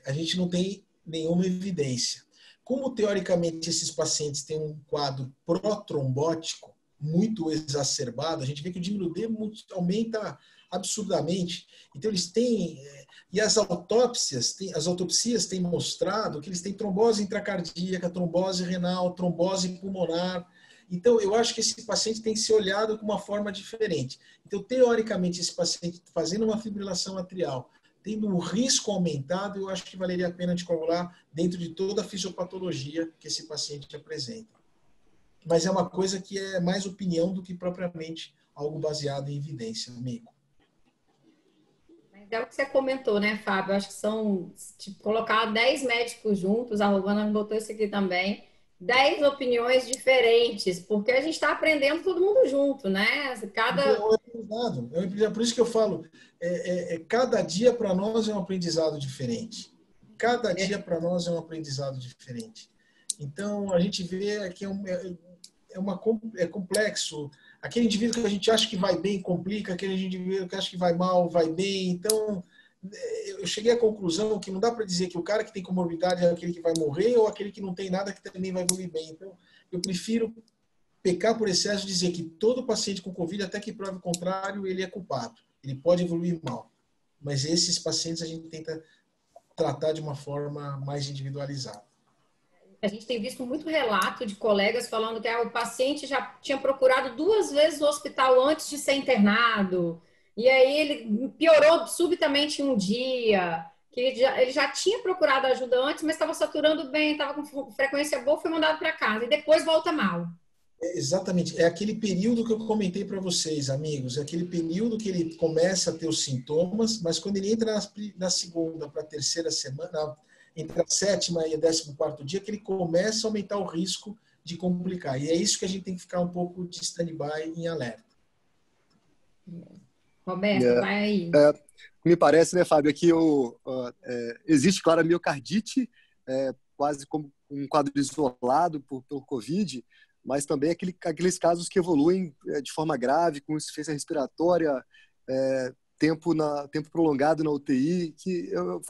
a gente não tem nenhuma evidência. Como, teoricamente, esses pacientes têm um quadro protrombótico muito exacerbado, a gente vê que o dímero D aumenta absurdamente. Então, eles têm... E as autópsias têm mostrado que eles têm trombose intracardíaca, trombose renal, trombose pulmonar. Então, eu acho que esse paciente tem que ser olhado com uma forma diferente. Então, teoricamente, esse paciente fazendo uma fibrilação atrial, tendo um risco aumentado, eu acho que valeria a pena anticoagular dentro de toda a fisiopatologia que esse paciente apresenta. Mas é uma coisa que é mais opinião do que propriamente algo baseado em evidência, amigo. É o que você comentou, né, Fábio? Acho que são, tipo, colocar 10 médicos juntos, a Rovana botou isso aqui também, 10 opiniões diferentes, porque a gente está aprendendo todo mundo junto, né? Por isso que eu falo, cada dia para nós é um aprendizado diferente. Cada dia para nós é um aprendizado diferente. Então, a gente vê que é complexo. Aquele indivíduo que a gente acha que vai bem, complica. Aquele indivíduo que acha que vai mal, vai bem. Então, eu cheguei à conclusão que não dá para dizer que o cara que tem comorbidade é aquele que vai morrer ou aquele que não tem nada que também vai evoluir bem. Então, eu prefiro pecar por excesso de dizer que todo paciente com Covid, até que prove o contrário, ele é culpado. Ele pode evoluir mal. Mas esses pacientes a gente tenta tratar de uma forma mais individualizada. A gente tem visto muito relato de colegas falando que o paciente já tinha procurado 2 vezes o hospital antes de ser internado, e aí ele piorou subitamente em um dia, que ele já tinha procurado ajuda antes, mas estava saturando bem, estava com frequência boa, foi mandado para casa, e depois volta mal. Exatamente. É aquele período que eu comentei para vocês, amigos. É aquele período que ele começa a ter os sintomas, mas quando ele entra na segunda para a terceira semana, entre a 7ª e o 14º dia, que ele começa a aumentar o risco de complicar. E é isso que a gente tem que ficar um pouco de stand-by em alerta. Roberto, vai aí. Me parece, né, Fábio, que existe, claro, a miocardite, quase como um quadro isolado por Covid, mas também aqueles casos que evoluem de forma grave, com insuficiência respiratória, tempo prolongado na UTI, que eu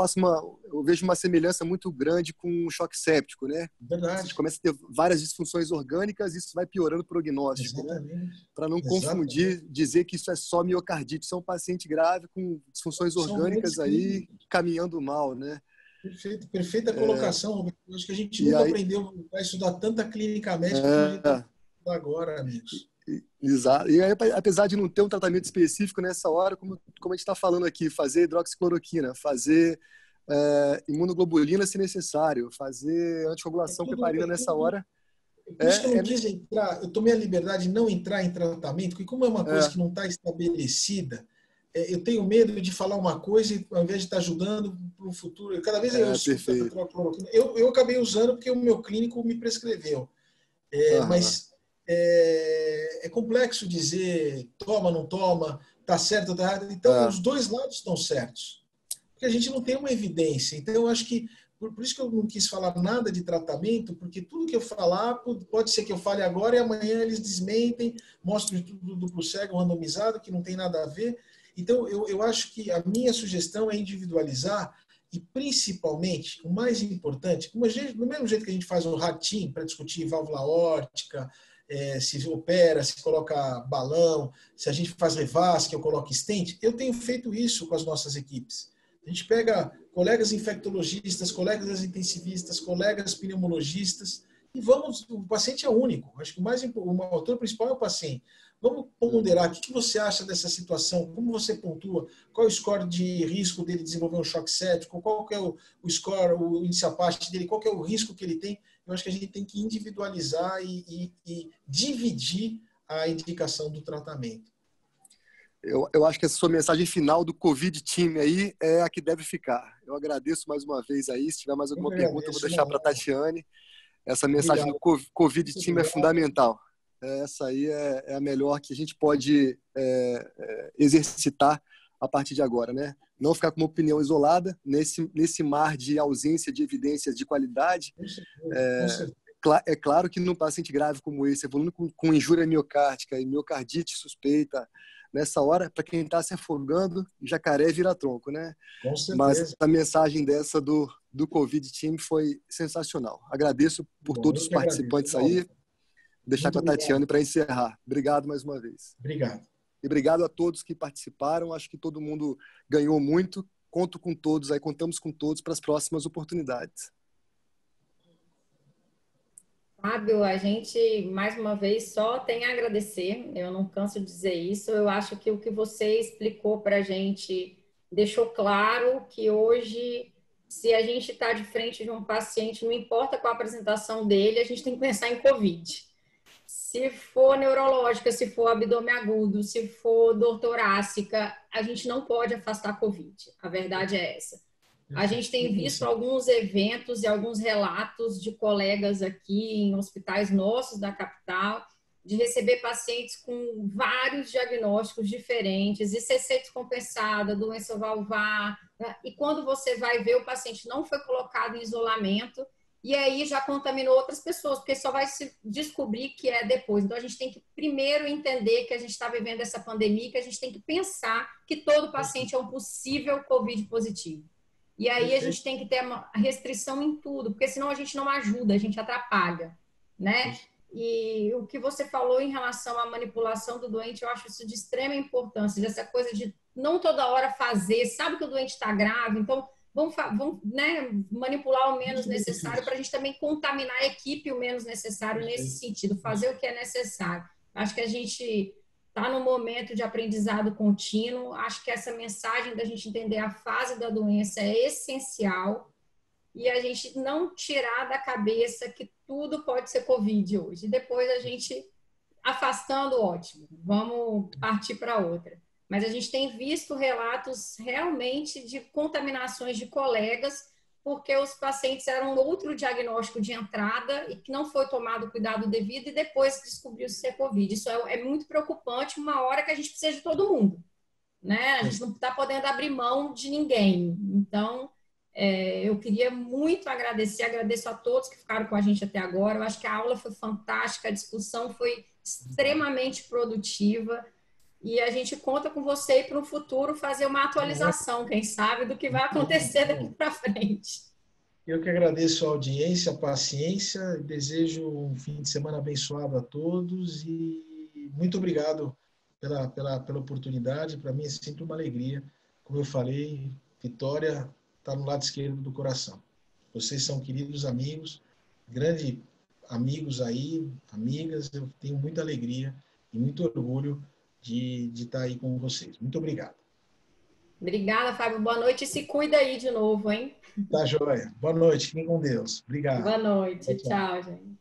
vejo uma semelhança muito grande com um choque séptico, né? Verdade. Você começa a ter várias disfunções orgânicas e isso vai piorando o prognóstico, né? Para não confundir, dizer que isso é só miocardite, isso é um paciente grave com disfunções orgânicas aí caminhando mal, né? Perfeita colocação, Roberto. Acho que a gente nunca aprendeu a estudar tanta clínica médica como a gente está agora, amigos. Exato. E aí, apesar de não ter um tratamento específico nessa hora, como a gente está falando aqui, fazer hidroxicloroquina, fazer imunoglobulina se necessário, fazer anticoagulação com heparina nessa hora. Por isso que eu não quis entrar, eu tomei a liberdade de não entrar em tratamento, porque como é uma coisa que não está estabelecida, eu tenho medo de falar uma coisa e ao invés de estar ajudando para o futuro, cada vez eu escuto a cloroquina. Eu acabei usando porque o meu clínico me prescreveu. Mas é complexo dizer toma, não toma, tá certo ou tá errado. Então, os dois lados estão certos. Porque a gente não tem uma evidência. Então, eu acho que, por isso que eu não quis falar nada de tratamento, porque tudo que eu falar, pode ser que eu fale agora e amanhã eles desmentem, mostram tudo duplo cego, randomizado, que não tem nada a ver. Então, eu acho que a minha sugestão é individualizar e principalmente, o mais importante, do mesmo jeito que a gente faz um ratinho para discutir válvula órtica, se opera, se coloca balão, se a gente faz revasque, eu coloco stent, eu tenho feito isso com as nossas equipes. A gente pega colegas infectologistas, colegas intensivistas, colegas pneumologistas, e o paciente é único. Acho que o ator principal é o paciente. Vamos ponderar, o que você acha dessa situação? Como você pontua? Qual é o score de risco dele desenvolver um choque séptico? Qual que é o score, o índice Apache dele? Qual que é o risco que ele tem? Eu acho que a gente tem que individualizar e dividir a indicação do tratamento. Eu acho que essa sua mensagem final do Covid Team aí é a que deve ficar. Eu agradeço mais uma vez aí. Se tiver mais alguma pergunta, eu vou deixar para a Tatiane. Essa mensagem do Covid Team é fundamental. Essa aí é a melhor que a gente pode exercitar a partir de agora, né? Não ficar com uma opinião isolada nesse mar de ausência de evidências de qualidade. É claro que num paciente grave como esse, evoluindo com injúria miocárdica e miocardite suspeita, nessa hora, para quem está se afogando, jacaré vira tronco, né? Com certeza. Mas a mensagem dessa do Covid Team foi sensacional. Agradeço por todos os participantes aí. Deixar com a Tatiane para encerrar. Obrigado mais uma vez. Obrigado. E obrigado a todos que participaram. Acho que todo mundo ganhou muito. Conto com todos aí, contamos com todos para as próximas oportunidades. Fábio, a gente, mais uma vez, só tem a agradecer. Eu não canso de dizer isso. Eu acho que o que você explicou para a gente deixou claro que hoje, se a gente está de frente de um paciente, não importa qual a apresentação dele, a gente tem que pensar em Covid. Se for neurológica, se for abdômen agudo, se for dor torácica, a gente não pode afastar a Covid. A verdade é essa. A gente tem visto alguns eventos e alguns relatos de colegas aqui em hospitais nossos da capital, de receber pacientes com vários diagnósticos diferentes, ICC descompensada, doença valvar, né? E quando você vai ver, o paciente não foi colocado em isolamento, e aí já contaminou outras pessoas, porque só vai se descobrir que é depois. Então, a gente tem que primeiro entender que a gente está vivendo essa pandemia, que a gente tem que pensar que todo paciente é um possível COVID positivo. E aí a gente tem que ter uma restrição em tudo, porque senão a gente não ajuda, a gente atrapalha, né? E o que você falou em relação à manipulação do doente, eu acho isso de extrema importância, dessa coisa de não toda hora fazer, sabe que o doente está grave, então vamos né, manipular o menos necessário para a gente também contaminar a equipe o menos necessário nesse sentido, fazer o que é necessário. Acho que a gente está num momento de aprendizado contínuo. Acho que essa mensagem da gente entender a fase da doença é essencial e a gente não tirar da cabeça que tudo pode ser Covid hoje. Depois a gente, afastando, ótimo, vamos partir para outra. Mas a gente tem visto relatos realmente de contaminações de colegas porque os pacientes eram outro diagnóstico de entrada e que não foi tomado cuidado devido e depois descobriu ser Covid. Isso é muito preocupante, uma hora que a gente precisa de todo mundo, né? A gente não está podendo abrir mão de ninguém. Então, eu queria muito agradeço a todos que ficaram com a gente até agora. Eu acho que a aula foi fantástica, a discussão foi extremamente produtiva. E a gente conta com você para o futuro fazer uma atualização, quem sabe, do que vai acontecer daqui para frente. Eu que agradeço a audiência, a paciência, desejo um fim de semana abençoado a todos e muito obrigado pela oportunidade. Para mim é sempre uma alegria. Como eu falei, Vitória está no lado esquerdo do coração. Vocês são queridos amigos, grandes amigos aí, amigas. Eu tenho muita alegria e muito orgulho de estar aí com vocês. Muito obrigado. Obrigada, Fábio. Boa noite e se cuida aí de novo, hein? Tá joia. Boa noite. Fiquem com Deus. Obrigado. Boa noite. Tchau, gente.